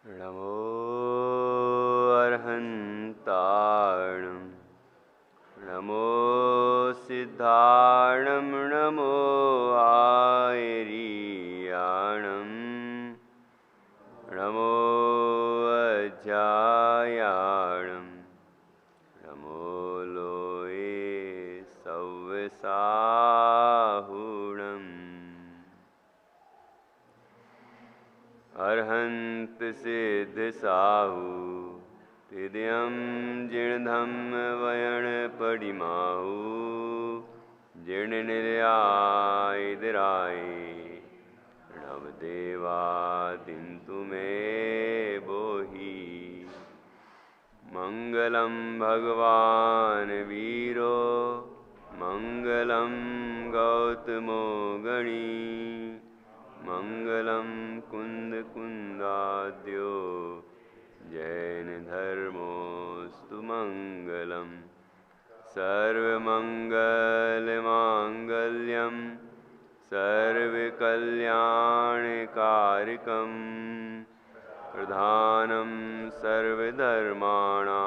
नमो अर्हन्ताणं नमो सिद्धाणं नमो आयरीयाणं नमो अध्यायाणं नमो लोये सव्यसाहुणम् अर्हन्त सिद्ध साहु तिद्यं जिणधम वयण पडिमाहु जिण निर्यायदराय नवदेवा दिन्तु मे बोहि मंगलम भगवान वीरो मंगलम गौतमो गणी मंगलम कुंद कुंदाद्यो जैन धर्मोस्तु मंगलम सर्वमंगल मांगल्यम सर्वकल्याणकारकम प्रधानम सर्वधर्माणां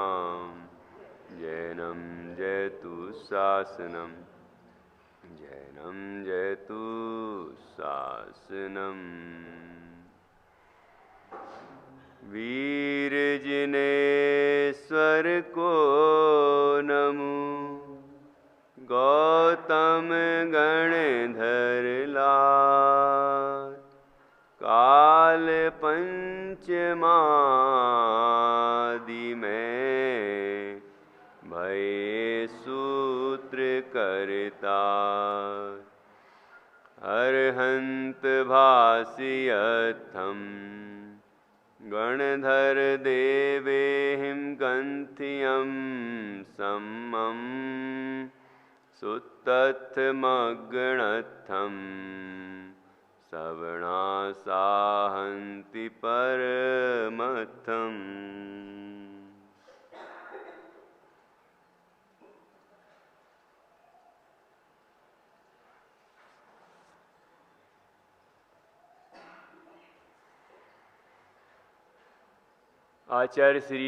जैनम जयतु शासनम जैनम जयतु शासनम। वीर जिनेश्वर को नमो गौतम गणधर लाल काल पंचमादि में भय सूत्र करता अर्हंत भाष्यर्थम गणधर देवेहिं गंथियं सम्मं सुतत्थमगणत्थं सवणासाहन्ति परमत्थम्। आचार्य श्री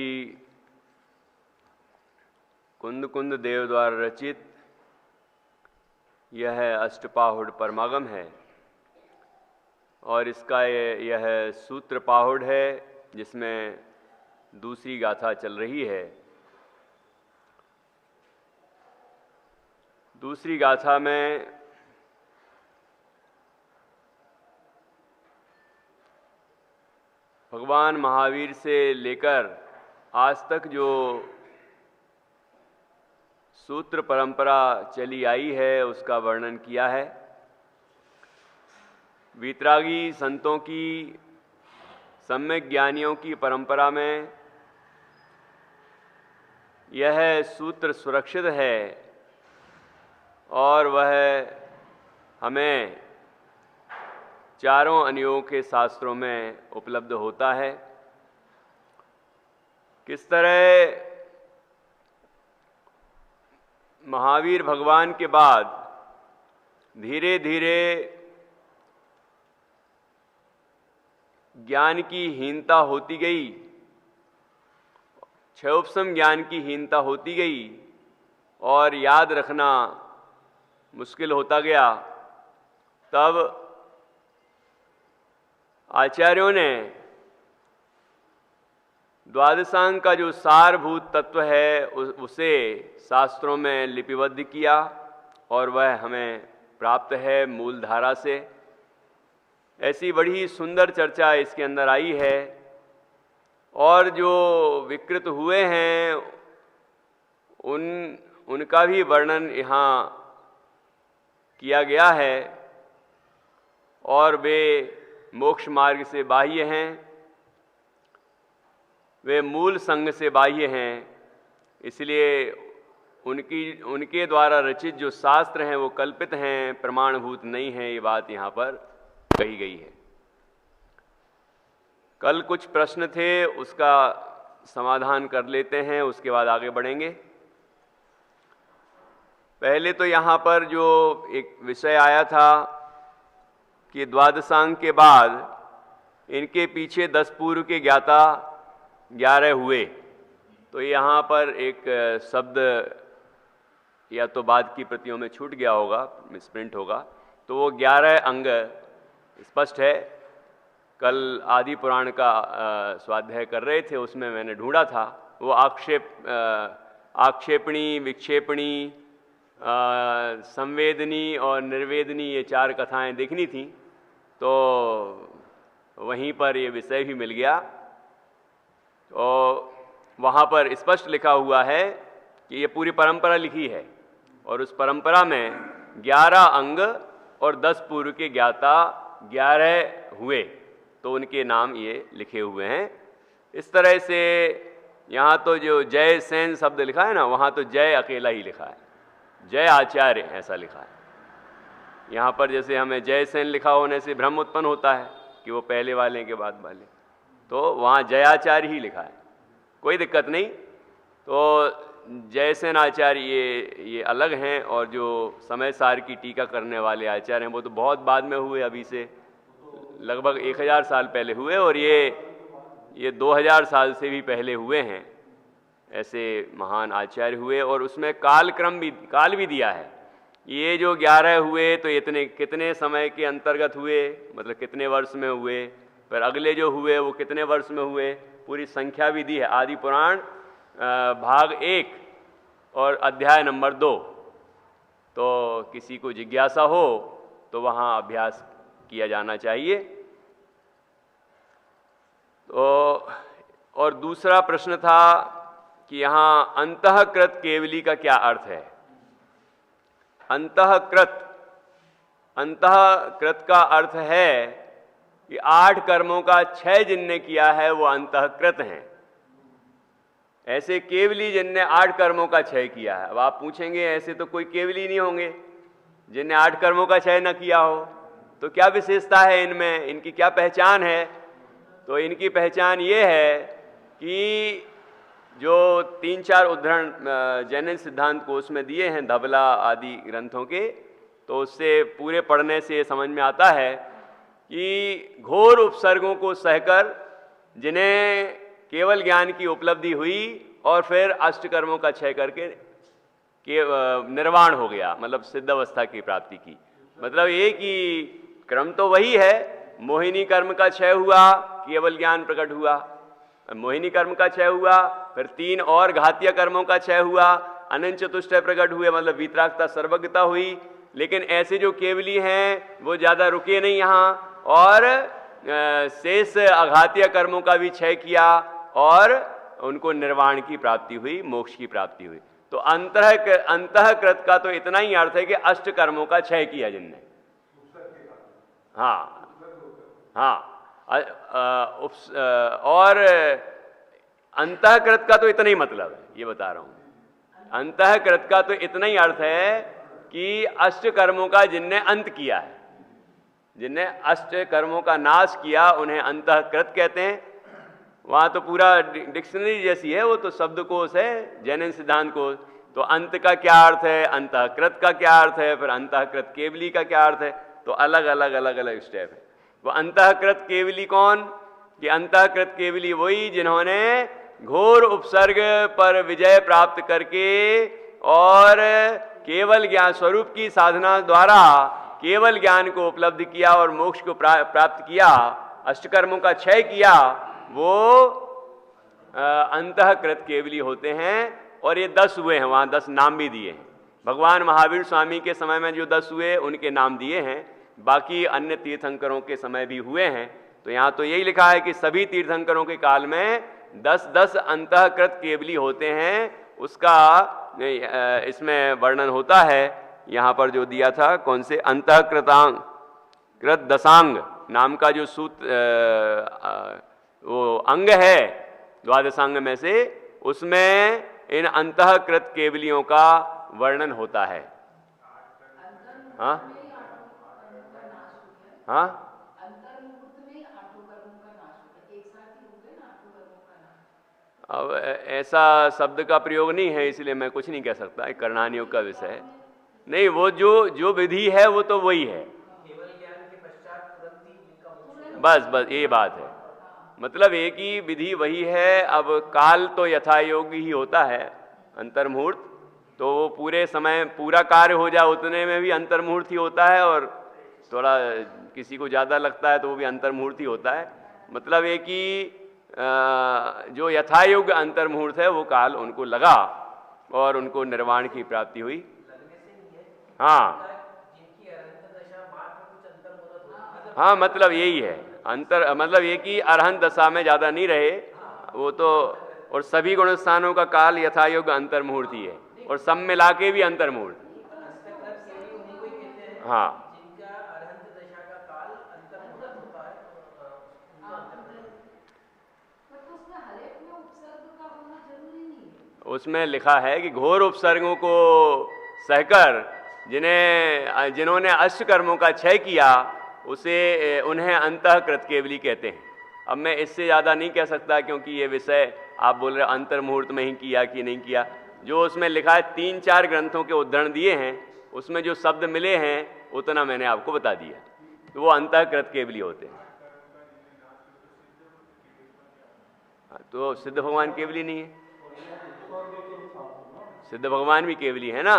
कुंद कुंद देव द्वारा रचित यह अष्टपाहुड़ परमागम है और इसका यह सूत्र पाहुड़ है जिसमें दूसरी गाथा चल रही है। दूसरी गाथा में भगवान महावीर से लेकर आज तक जो सूत्र परंपरा चली आई है उसका वर्णन किया है। वीतरागी संतों की सम्यक ज्ञानियों की परंपरा में यह सूत्र सुरक्षित है और वह हमें चारों अनुयोगों के शास्त्रों में उपलब्ध होता है। किस तरह महावीर भगवान के बाद धीरे धीरे ज्ञान की हीनता होती गई, क्षयोपशम ज्ञान की हीनता होती गई और याद रखना मुश्किल होता गया, तब आचार्यों ने द्वादशांग का जो सारभूत तत्व है उसे शास्त्रों में लिपिबद्ध किया और वह हमें प्राप्त है मूल धारा से। ऐसी बड़ी सुंदर चर्चा इसके अंदर आई है और जो विकृत हुए हैं उनका भी वर्णन यहाँ किया गया है और वे मोक्ष मार्ग से बाह्य हैं, वे मूल संग से बाह्य हैं, इसलिए उनके द्वारा रचित जो शास्त्र हैं वो कल्पित हैं, प्रमाणभूत नहीं हैं। ये बात यहाँ पर कही गई है। कल कुछ प्रश्न थे, उसका समाधान कर लेते हैं, उसके बाद आगे बढ़ेंगे। पहले तो यहाँ पर जो एक विषय आया था कि द्वादशांग के बाद इनके पीछे 10 पूर्व के ज्ञाता 11 हुए। तो यहाँ पर एक शब्द या तो बाद की प्रतियों में छूट गया होगा, मिसप्रिंट होगा। तो वो 11 अंग स्पष्ट है। कल आदि पुराण का स्वाध्याय कर रहे थे, उसमें मैंने ढूंढा था। वो आक्षेपणी, विक्षेपणी, संवेदनी और निर्वेदनी, ये 4 कथाएं देखनी थी। तो वहीं पर ये विषय भी मिल गया। और वहाँ पर स्पष्ट लिखा हुआ है कि ये पूरी परंपरा लिखी है, और उस परंपरा में 11 अंग और 10 पूर्व के ज्ञाता 11 हुए। तो उनके नाम ये लिखे हुए हैं। इस तरह से यहाँ तो जो जय सेन शब्द लिखा है ना, वहाँ तो जय अकेला ही लिखा है, जय आचार्य ऐसा लिखा है। यहाँ पर जैसे हमें जय सेन लिखा होने से भ्रम उत्पन्न होता है कि वो पहले वाले के बाद वाले, तो वहाँ जयाचार्य ही लिखा है, कोई दिक्कत नहीं। तो जयसेन आचार्य ये अलग हैं, और जो समय सार की टीका करने वाले आचार्य हैं वो तो बहुत बाद में हुए, अभी से लगभग 1000 साल पहले हुए, और ये 2000 साल से भी पहले हुए हैं। ऐसे महान आचार्य हुए, और उसमें काल भी दिया है। ये जो 11 हुए तो इतने कितने समय के अंतर्गत हुए, मतलब कितने वर्ष में हुए, पर अगले जो हुए वो कितने वर्ष में हुए, पूरी संख्या भी दी है। आदि पुराण भाग 1 और अध्याय नंबर 2। तो किसी को जिज्ञासा हो तो वहाँ अभ्यास किया जाना चाहिए। तो और दूसरा प्रश्न था कि यहाँ अंतःकृत केवली का क्या अर्थ है। अंतःकृत का अर्थ है कि 8 कर्मों का 6 जिनने किया है वो अंतःकृत हैं। ऐसे केवली जिनने 8 कर्मों का 6 किया है। अब आप पूछेंगे ऐसे तो कोई केवली नहीं होंगे जिनने 8 कर्मों का 6 न किया हो, तो क्या विशेषता है इनमें, इनकी क्या पहचान है। तो इनकी पहचान ये है कि जो 3-4 उद्धरण जैन सिद्धांत कोश में दिए हैं, धबला आदि ग्रंथों के, तो उससे पूरे पढ़ने से समझ में आता है कि घोर उपसर्गों को सहकर जिन्हें केवल ज्ञान की उपलब्धि हुई और फिर अष्टकर्मों का क्षय करके निर्वाण हो गया, मतलब सिद्ध अवस्था की प्राप्ति की। मतलब एक ही क्रम तो वही है। मोहिनी कर्म का क्षय हुआ, केवल ज्ञान प्रकट हुआ। मोहिनी कर्म का क्षय हुआ, फिर 3 और घातीय कर्मों का क्षय हुआ, अनंत चतुष्टय प्रकट हुए, मतलब वीतरागता सर्वज्ञता हुई। लेकिन ऐसे जो केवली हैं वो ज़्यादा रुके नहीं यहाँ, और शेष अघातीय कर्मों का भी क्षय किया और उनको निर्वाण की प्राप्ति हुई, मोक्ष की प्राप्ति हुई। तो अंतःकृत का तो इतना ही अर्थ है कि अष्ट कर्मों का क्षय किया जिनने। हाँ और अंतःकृत का तो इतना ही मतलब है, ये बता रहा हूं। अंतःकृत का तो इतना ही अर्थ है कि अष्ट कर्मों का जिनने अंत किया है, जिनने अष्ट कर्मों का नाश किया, उन्हें अंतःकृत कहते हैं। वहाँ तो पूरा डिक्शनरी जैसी है, वो तो शब्दकोश है, जैन सिद्धांत कोश। तो अंत का क्या अर्थ है, अंतःकृत का क्या अर्थ है, फिर अंतःकृत केवली का क्या अर्थ है, तो अलग अलग स्टेप है। वो अंतःकृत केवली कौन, कि अंतःकृत केवली वही जिन्होंने घोर उपसर्ग पर विजय प्राप्त करके और केवल ज्ञान स्वरूप की साधना द्वारा केवल ज्ञान को उपलब्ध किया और मोक्ष को प्राप्त किया, अष्टकर्मों का क्षय किया, वो अंतःकृत केवली होते हैं। और ये 10 हुए हैं, वहाँ 10 नाम भी दिए हैं। भगवान महावीर स्वामी के समय में जो 10 हुए उनके नाम दिए हैं, बाकी अन्य तीर्थंकरों के समय भी हुए हैं। तो यहाँ तो यही लिखा है कि सभी तीर्थंकरों के काल में 10-10 अंतःकृत केवली होते हैं। उसका इसमें वर्णन होता है, यहाँ पर जो दिया था, कौन से अंतःकृत दशांग नाम का जो सूत्र वो अंग है द्वादशांग में से, उसमें इन अंतःकृत केवलियों का वर्णन होता है। हाँ हाँ, अब ऐसा शब्द का प्रयोग नहीं है, इसलिए मैं कुछ नहीं कह सकता। कर्णानियोग का विषय है नहीं, वो जो विधि है वो तो वही है। बस बस ये बात है। मतलब एक ही विधि वही है। अब काल तो यथायोग्य ही होता है, अंतर्मुहूर्त तो वो पूरे समय पूरा कार्य हो जाए उतने में भी अंतर्मुहूर्त ही होता है, और थोड़ा किसी को ज़्यादा लगता है तो वो भी अंतर्मुहूर्त ही होता है। मतलब एक ही जो यथायोग्य अंतर्मुहूर्त है वो काल उनको लगा और उनको निर्वाण की प्राप्ति हुई। हाँ हाँ, मतलब यही है अंतर, मतलब एक ही अरहंत दशा में ज़्यादा नहीं रहे वो तो, और सभी गुणस्थानों का काल यथायोग्य अंतर्मुहूर्त ही है, और सब मिला के भी अंतर्मुहूर्त। हाँ उसमें लिखा है कि घोर उपसर्गों को सहकर जिन्होंने अष्ट कर्मों का क्षय किया उसे उन्हें अंतःकृत केवली कहते हैं। अब मैं इससे ज़्यादा नहीं कह सकता क्योंकि ये विषय आप बोल रहे अंतर्मुहूर्त में ही किया कि नहीं किया। जो उसमें लिखा है 3-4 ग्रंथों के उद्धरण दिए हैं, उसमें जो शब्द मिले हैं उतना मैंने आपको बता दिया, तो वो अंतःकृत केवली होते हैं। तो सिद्ध भगवान केवली नहीं है, सिद्ध भगवान भी केवली है ना।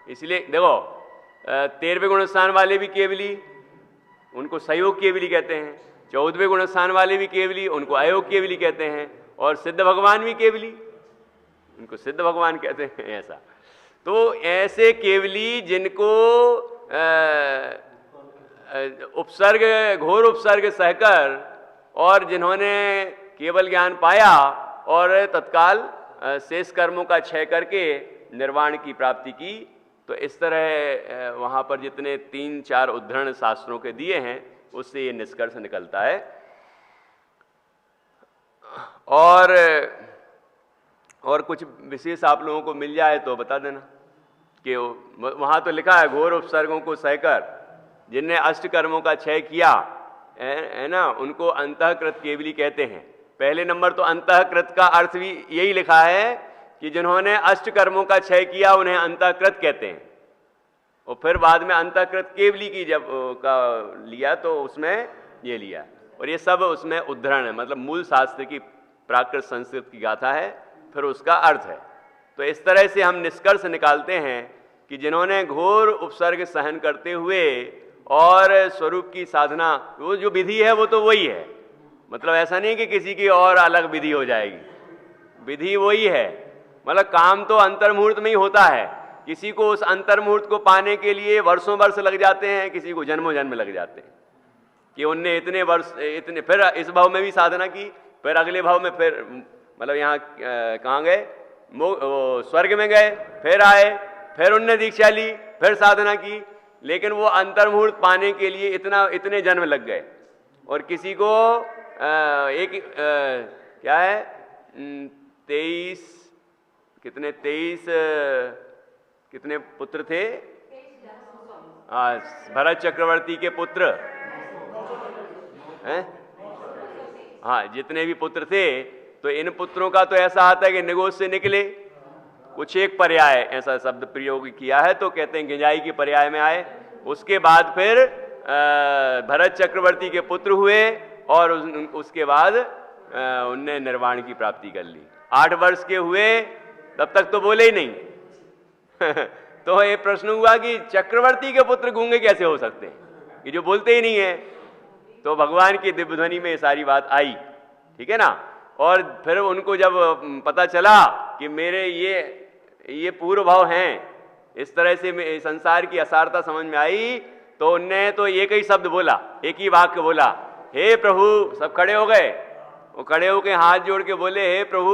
इसलिए देखो 13वें गुणस्थान वाले भी केवली, उनको सहयोग केवली कहते हैं। 14वें गुणस्थान वाले भी केवली, उनको अयोग केवली कहते हैं। और सिद्ध भगवान भी केवली, उनको सिद्ध भगवान कहते हैं। ऐसा तो ऐसे केवली जिनको उपसर्ग घोर उपसर्ग सहकर और जिन्होंने केवल ज्ञान पाया और तत्काल शेष कर्मों का क्षय करके निर्वाण की प्राप्ति की, तो इस तरह वहाँ पर जितने 3-4 उद्धरण शास्त्रों के दिए हैं उससे ये निष्कर्ष निकलता है। और कुछ विशेष आप लोगों को मिल जाए तो बता देना कि वहाँ तो लिखा है घोर उपसर्गों को सहकर जिनने अष्ट कर्मों का क्षय किया है ना, उनको अंतःकृत केवली कहते हैं। पहले नंबर तो अंतःकृत का अर्थ भी यही लिखा है कि जिन्होंने अष्ट कर्मों का क्षय किया उन्हें अंतःकृत कहते हैं। और फिर बाद में अंतःकृत केवली की जब का लिया तो उसमें ये लिया, और ये सब उसमें उद्धरण है, मतलब मूल शास्त्र की प्राकृत संस्कृत की गाथा है, फिर उसका अर्थ है। तो इस तरह से हम निष्कर्ष निकालते हैं कि जिन्होंने घोर उपसर्ग सहन करते हुए और स्वरूप की साधना, वो जो विधि है वो तो वही है, मतलब ऐसा नहीं कि किसी की और अलग विधि हो जाएगी, विधि वही है। मतलब काम तो अंतर्मुहूर्त में ही होता है, किसी को उस अंतर्मुहूर्त को पाने के लिए वर्षों वर्ष लग जाते हैं, किसी को जन्मों जन्म लग जाते हैं कि उनने इतने वर्ष इतने, फिर इस भाव में भी साधना की, फिर अगले भाव में फिर मतलब यहाँ कहाँ गए, स्वर्ग में गए, फिर आए, फिर उनने दीक्षा ली, फिर साधना की, लेकिन वो अंतर्मुहूर्त पाने के लिए इतने जन्म लग गए। और किसी को क्या है 23 कितने पुत्र थे, भरत चक्रवर्ती के पुत्र हैं, हाँ जितने भी पुत्र थे, तो इन पुत्रों का तो ऐसा आता है कि निगोज से निकले, कुछ एक पर्याय ऐसा शब्द प्रयोग किया है तो कहते हैं गिंजाई की पर्याय में आए। उसके बाद फिर भरत चक्रवर्ती के पुत्र हुए और उसके बाद उनने निर्वाण की प्राप्ति कर ली। 8 वर्ष के हुए तब तक तो बोले ही नहीं तो ये प्रश्न हुआ कि चक्रवर्ती के पुत्र गूंगे कैसे हो सकते हैं, कि जो बोलते ही नहीं है। तो भगवान की दिव्य ध्वनि में ये सारी बात आई, ठीक है ना। और फिर उनको जब पता चला कि मेरे ये पूर्व भाव हैं, इस तरह से संसार की असारता समझ में आई, तो उनने तो एक ही शब्द बोला, एक ही वाक्य बोला, हे प्रभु। सब खड़े हो गए, वो खड़े होकर हाथ जोड़ के बोले, हे प्रभु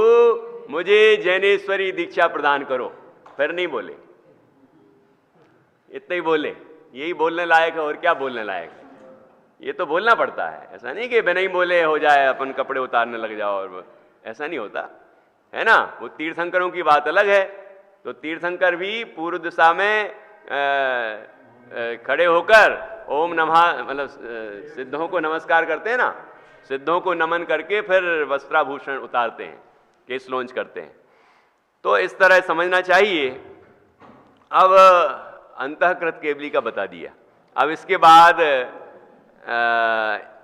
मुझे जैनेश्वरी दीक्षा प्रदान करो। फिर नहीं बोले, इतना ही बोले, यही बोलने लायक है, और क्या बोलने लायक है। ये तो बोलना पड़ता है, ऐसा नहीं कि बिना ही बोले हो जाए, अपन कपड़े उतारने लग जाओ, और ऐसा नहीं होता है ना। वो तीर्थंकरों की बात अलग है। तो तीर्थंकर भी पूर्व दिशा में खड़े होकर ओम नमः, मतलब सिद्धों को नमस्कार करते हैं ना, सिद्धों को नमन करके फिर वस्त्राभूषण उतारते हैं, केस लॉन्च करते हैं। तो इस तरह समझना चाहिए। अब अंतःकृत केवली का बता दिया। अब इसके बाद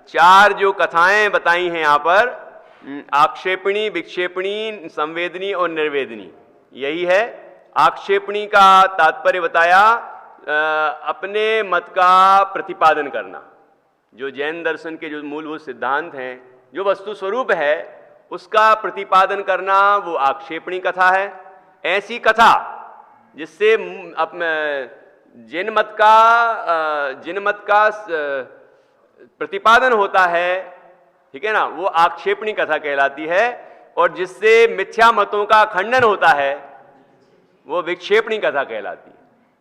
चार जो कथाएं बताई हैं यहाँ पर, आक्षेपणी, विक्षेपणी, संवेदनी और निर्वेदनी, यही है। आक्षेपणी का तात्पर्य बताया अपने मत का प्रतिपादन करना। जो जैन दर्शन के जो मूलभूत सिद्धांत हैं, जो वस्तु स्वरूप है, उसका प्रतिपादन करना, वो आक्षेपणी कथा है। ऐसी कथा जिससे जिन मत का प्रतिपादन होता है, ठीक है ना, वो आक्षेपणी कथा कहलाती है। और जिससे मिथ्या मतों का खंडन होता है, वो विक्षेपणी कथा कहलाती है।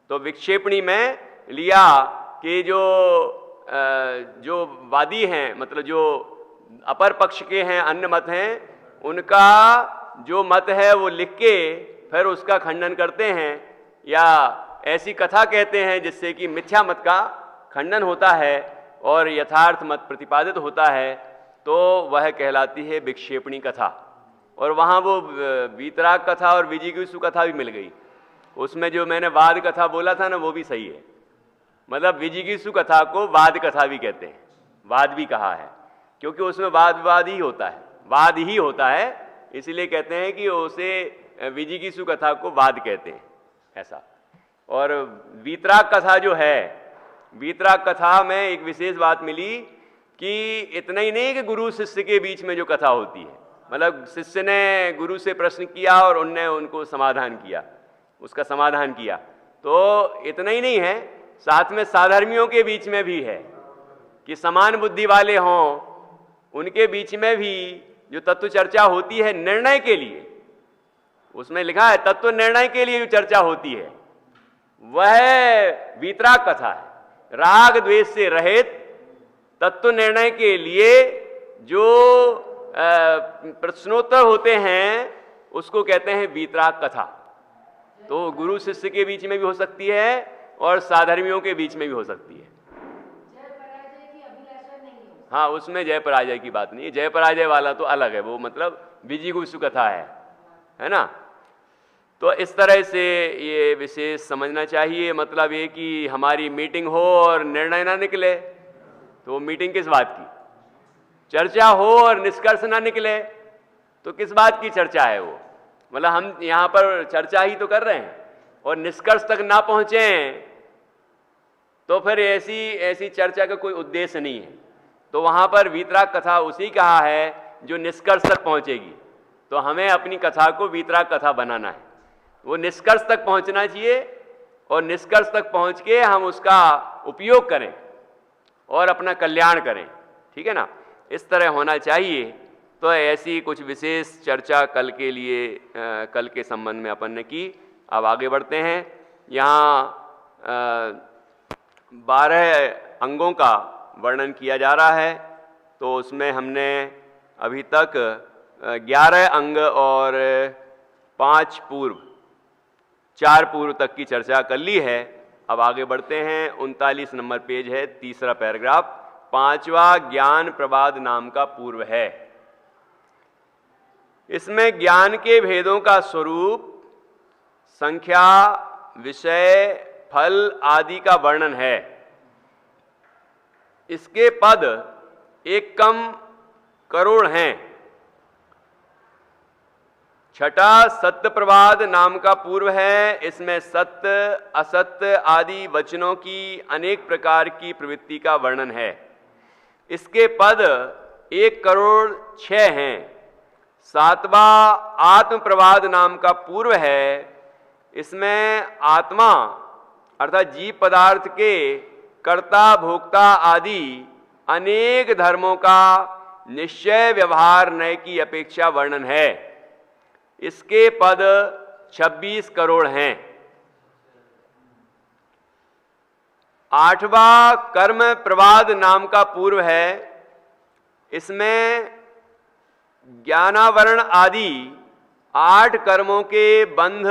तो विक्षेपणी में लिया कि जो वादी हैं, मतलब जो अपर पक्ष के हैं, अन्य मत हैं, उनका जो मत है वो लिख के फिर उसका खंडन करते हैं, या ऐसी कथा कहते हैं जिससे कि मिथ्या मत का खंडन होता है और यथार्थ मत प्रतिपादित होता है, तो वह कहलाती है विक्षेपणी कथा। और वहाँ वो वीतराग कथा और विजिगीषु कथा भी मिल गई। उसमें जो मैंने वाद कथा बोला था ना, वो भी सही है। मतलब विजिगीषु कथा को वाद कथा भी कहते हैं, वाद भी कहा है, क्योंकि उसमें वाद ही होता है, वाद ही होता है, इसलिए कहते हैं कि उसे विजिगीषु कथा को वाद कहते हैं, ऐसा। और वीतराग कथा जो है, वीतराग कथा में एक विशेष बात मिली कि इतना ही नहीं कि गुरु शिष्य के बीच में जो कथा होती है, मतलब शिष्य ने गुरु से प्रश्न किया और उनने उनको समाधान किया, उसका समाधान किया, तो इतना ही नहीं है, साथ में साधर्मियों के बीच में भी है कि समान बुद्धि वाले हों, उनके बीच में भी जो तत्व चर्चा होती है निर्णय के लिए, उसमें लिखा है तत्व निर्णय के लिए जो चर्चा होती है, वह वीतराग कथा है। राग द्वेष से रहित तत्व निर्णय के लिए जो प्रश्नोत्तर होते हैं, उसको कहते हैं वीतराग कथा। तो गुरु शिष्य के बीच में भी हो सकती है और साधर्मियों के बीच में भी हो सकती है। हाँ, उसमें जय पराजय की बात नहीं है, जय पराजय वाला तो अलग है, वो मतलब विजिगीषु कथा है ना। तो इस तरह से ये विशेष समझना चाहिए। मतलब ये कि हमारी मीटिंग हो और निर्णय ना निकले, तो वो मीटिंग किस बात की? चर्चा हो और निष्कर्ष ना निकले, तो किस बात की चर्चा है वो? मतलब हम यहाँ पर चर्चा ही तो कर रहे हैं और निष्कर्ष तक ना पहुँचे, तो फिर ऐसी चर्चा का कोई उद्देश्य नहीं है। तो वहाँ पर वीतराग कथा उसी कहा है जो निष्कर्ष तक पहुँचेगी। तो हमें अपनी कथा को वीतराग कथा बनाना है, वो निष्कर्ष तक पहुँचना चाहिए, और निष्कर्ष तक पहुँच के हम उसका उपयोग करें और अपना कल्याण करें, ठीक है ना, इस तरह होना चाहिए। तो ऐसी कुछ विशेष चर्चा कल के संबंध में अपन ने की। अब आगे बढ़ते हैं। यहाँ 12 अंगों का वर्णन किया जा रहा है, तो उसमें हमने अभी तक 11 अंग और 4 पूर्व तक की चर्चा कर ली है। अब आगे बढ़ते हैं। 39 नंबर पेज है, तीसरा पैराग्राफ, 5वां ज्ञान प्रवाद नाम का पूर्व है। इसमें ज्ञान के भेदों का स्वरूप, संख्या, विषय, फल आदि का वर्णन है। इसके पद 1 कम करोड़ हैं। 6ठा सत्य प्रवाद नाम का पूर्व है। इसमें सत्य, असत्य आदि वचनों की अनेक प्रकार की प्रवृत्ति का वर्णन है। इसके पद 1 करोड़ 6 हैं। 7वां आत्म प्रवाद नाम का पूर्व है। इसमें आत्मा अर्थात जीव पदार्थ के कर्ता भोक्ता आदि अनेक धर्मों का निश्चय व्यवहार नय की अपेक्षा वर्णन है। इसके पद 26 करोड़ हैं। 8वां कर्म प्रवाद नाम का पूर्व है। इसमें ज्ञानावरण आदि 8 कर्मों के बंध,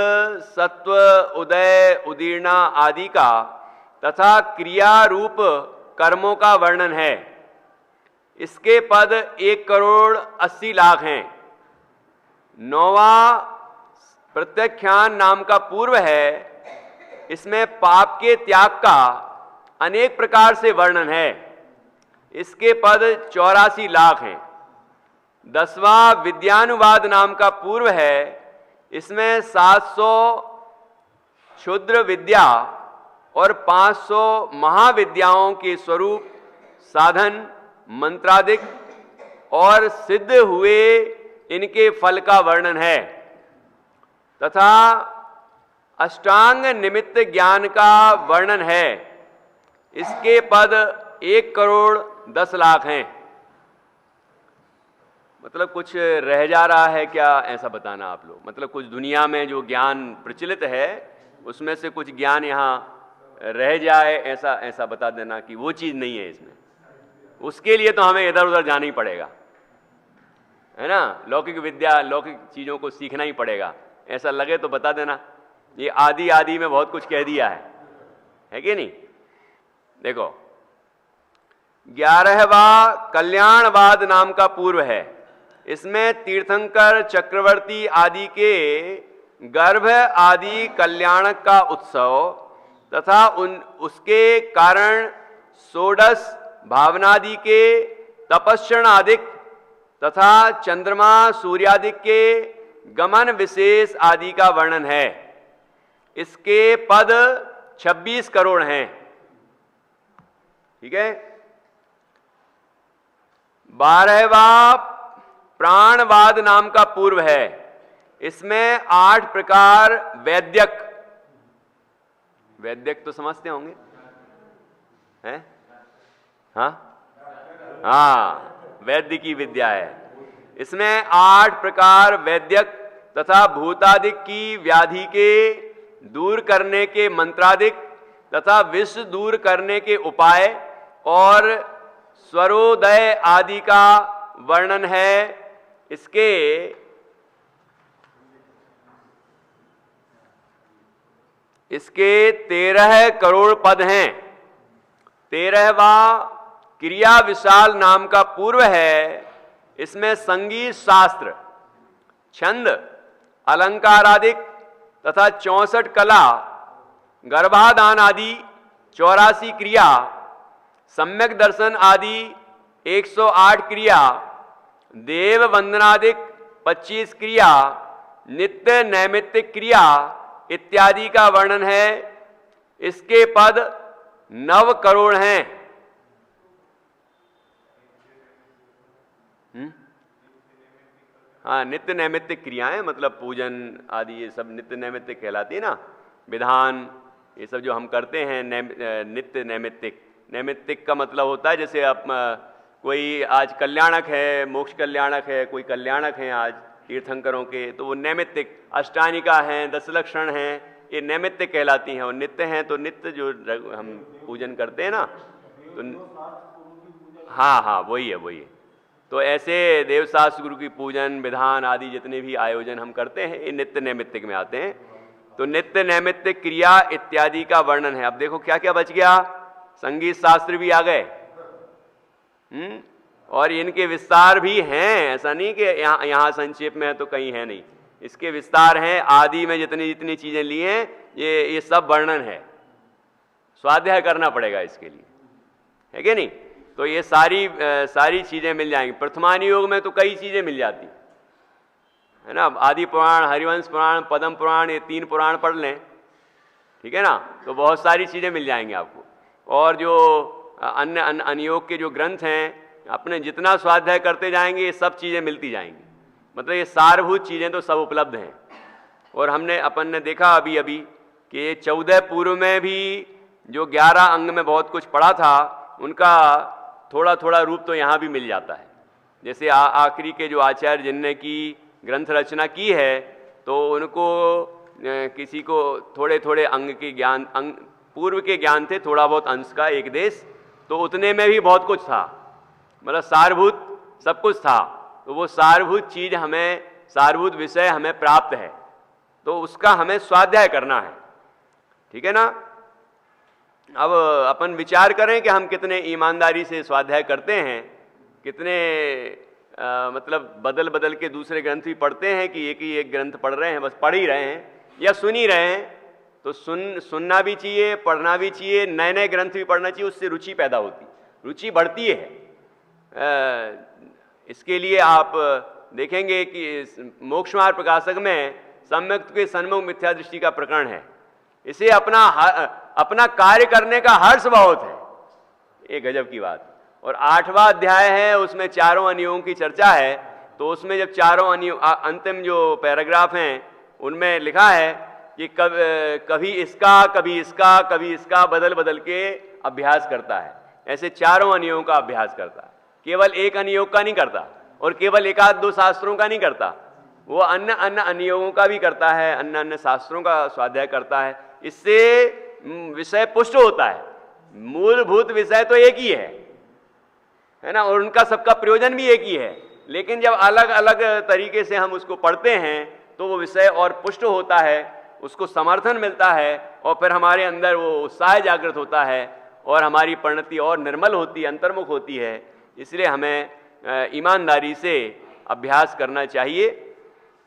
सत्व, उदय, उदीर्णा आदि का तथा क्रिया रूप कर्मों का वर्णन है। इसके पद 1 करोड़ 80 लाख हैं। 9वां प्रत्याख्यान नाम का पूर्व है। इसमें पाप के त्याग का अनेक प्रकार से वर्णन है। इसके पद 84 लाख हैं। 10वां विद्यानुवाद नाम का पूर्व है, इसमें 700 क्षुद्र विद्या और 500 महाविद्याओं के स्वरूप, साधन, मंत्रादिक और सिद्ध हुए इनके फल का वर्णन है तथा अष्टांग निमित्त ज्ञान का वर्णन है। इसके पद 1,10,00,000 हैं। मतलब कुछ रह जा रहा है क्या, ऐसा बताना आप लोग। मतलब कुछ दुनिया में जो ज्ञान प्रचलित है उसमें से कुछ ज्ञान यहाँ रह जाए, ऐसा बता देना कि वो चीज़ नहीं है इसमें। उसके लिए तो हमें इधर उधर जाना ही पड़ेगा, है ना। लौकिक विद्या, लौकिक चीज़ों को सीखना ही पड़ेगा। ऐसा लगे तो बता देना। ये आदि में बहुत कुछ कह दिया है कि नहीं। देखो, 11वां कल्याणवाद नाम का पूर्व है। इसमें तीर्थंकर, चक्रवर्ती आदि के गर्भ आदि कल्याणक का उत्सव तथा उसके कारण षोडश भावनादि के तपस्षण आदिक तथा चंद्रमा सूर्यादिक के गमन विशेष आदि का वर्णन है। इसके पद 26 करोड़ हैं। ठीक है। 12वां प्राणवाद नाम का पूर्व है। इसमें 8 प्रकार वैद्यक तो समझते होंगे, हैं? हाँ, वैद्य की विद्या है। इसमें 8 प्रकार वैद्यक तथा भूतादिक की व्याधि के दूर करने के मंत्रादिक तथा विष दूर करने के उपाय और स्वरोदय आदि का वर्णन है। इसके 13 करोड़ पद हैं। 13वां क्रिया विशाल नाम का पूर्व है। इसमें संगीत शास्त्र, छंद, अलंकारादिक तथा 64 कला, गर्भाधान आदि 84 क्रिया, सम्यक दर्शन आदि 108 क्रिया, देव वंदनादिक 25 क्रिया, नित्य नैमित्तिक क्रिया इत्यादि का वर्णन है। इसके पद 9 करोड़ हैं। हाँ, नित्य नैमित्तिक क्रियाएं मतलब पूजन आदि, ये सब नित्य नैमित्तिक कहलाती है ना। विधान, ये सब जो हम करते हैं नित्य नैमित्तिक का मतलब होता है जैसे आप कोई आज कल्याणक है, मोक्ष कल्याणक है, कोई कल्याणक है आज तीर्थंकरों के, तो वो नैमित्तिक, अष्टानिका हैं, 10 लक्षण हैं, ये नैमित्तिक कहलाती हैं। और नित्य हैं तो नित्य जो हम पूजन करते हैं ना, तो हाँ वही है। तो ऐसे देवशास्त्र गुरु की पूजन, विधान आदि जितने भी आयोजन हम करते हैं ये नित्य नैमित्तिक में आते हैं। तो नित्य नैमित्तिक क्रिया इत्यादि का वर्णन है। अब देखो क्या क्या बच गया। संगीत शास्त्र भी आ गए, और इनके विस्तार भी हैं। ऐसा नहीं कि यहाँ संक्षेप में है तो कहीं है नहीं, इसके विस्तार हैं। आदि में जितनी चीजें ली हैं ये सब वर्णन है। स्वाध्याय करना पड़ेगा इसके लिए, है कि नहीं। तो ये सारी चीजें मिल जाएंगी। प्रथमान योग में तो कई चीजें मिल जाती है ना। आदि पुराण, हरिवंश पुराण, पद्म पुराण, ये 3 पुराण पढ़ लें, ठीक है ना, तो बहुत सारी चीजें मिल जाएंगी आपको। और जो अन्य अनुयोग के जो ग्रंथ हैं, अपने जितना स्वाध्याय करते जाएंगे ये सब चीजें मिलती जाएंगी। मतलब ये सारभूत चीजें तो सब उपलब्ध हैं। और अपन ने देखा अभी कि 14 पूर्व में भी जो 11 अंग में बहुत कुछ पढ़ा था, उनका थोड़ा थोड़ा रूप तो यहाँ भी मिल जाता है। जैसे आखिरी के जो आचार्य जिनने की ग्रंथ रचना की है, तो उनको किसी को थोड़े थोड़े अंग के ज्ञान, पूर्व के ज्ञान थे, थोड़ा बहुत अंश का एक देश, तो उतने में भी बहुत कुछ था। मतलब सारभूत सब कुछ था। तो वो सारभूत चीज हमें, सारभूत विषय हमें प्राप्त है, तो उसका हमें स्वाध्याय करना है, ठीक है ना। अब अपन विचार करें कि हम कितने ईमानदारी से स्वाध्याय करते हैं, कितने मतलब बदल बदल के दूसरे ग्रंथ भी पढ़ते हैं कि एक ही एक ग्रंथ पढ़ रहे हैं, बस पढ़ ही रहे हैं या सुन ही रहे हैं। तो सुनना भी चाहिए, पढ़ना भी चाहिए, नए नए ग्रंथ भी पढ़ना चाहिए, उससे रुचि पैदा होती, रुचि बढ़ती है। इसके लिए आप देखेंगे कि मोक्ष मार्ग प्रकाशक में सम्यक के सन्मुख मिथ्या दृष्टि का प्रकरण है। इसे अपना कार्य करने का हर्ष बहुत है, ये गजब की बात। और 8वां अध्याय है, उसमें चारों अनियोगों की चर्चा है। तो उसमें जब चारों अनियोग अंतिम जो पैराग्राफ हैं उनमें लिखा है कि कभी इसका कभी इसका कभी इसका बदल बदल के अभ्यास करता है। ऐसे चारों अनियोगों का अभ्यास करता है, केवल एक अनियोग का नहीं करता और केवल एक आध दो शास्त्रों का नहीं करता, वो अन्य अन्य अनियोगों का भी करता है, अन्य अन्य शास्त्रों का स्वाध्याय करता है। इससे विषय पुष्ट होता है। मूलभूत विषय तो एक ही है ना, और उनका सबका प्रयोजन भी एक ही है। लेकिन जब अलग अलग तरीके से हम उसको पढ़ते हैं तो वो विषय और पुष्ट होता है, उसको समर्थन मिलता है और फिर हमारे अंदर वो उत्साह जागृत होता है और हमारी परिणति और निर्मल होती है, अंतर्मुख होती है। इसलिए हमें ईमानदारी से अभ्यास करना चाहिए।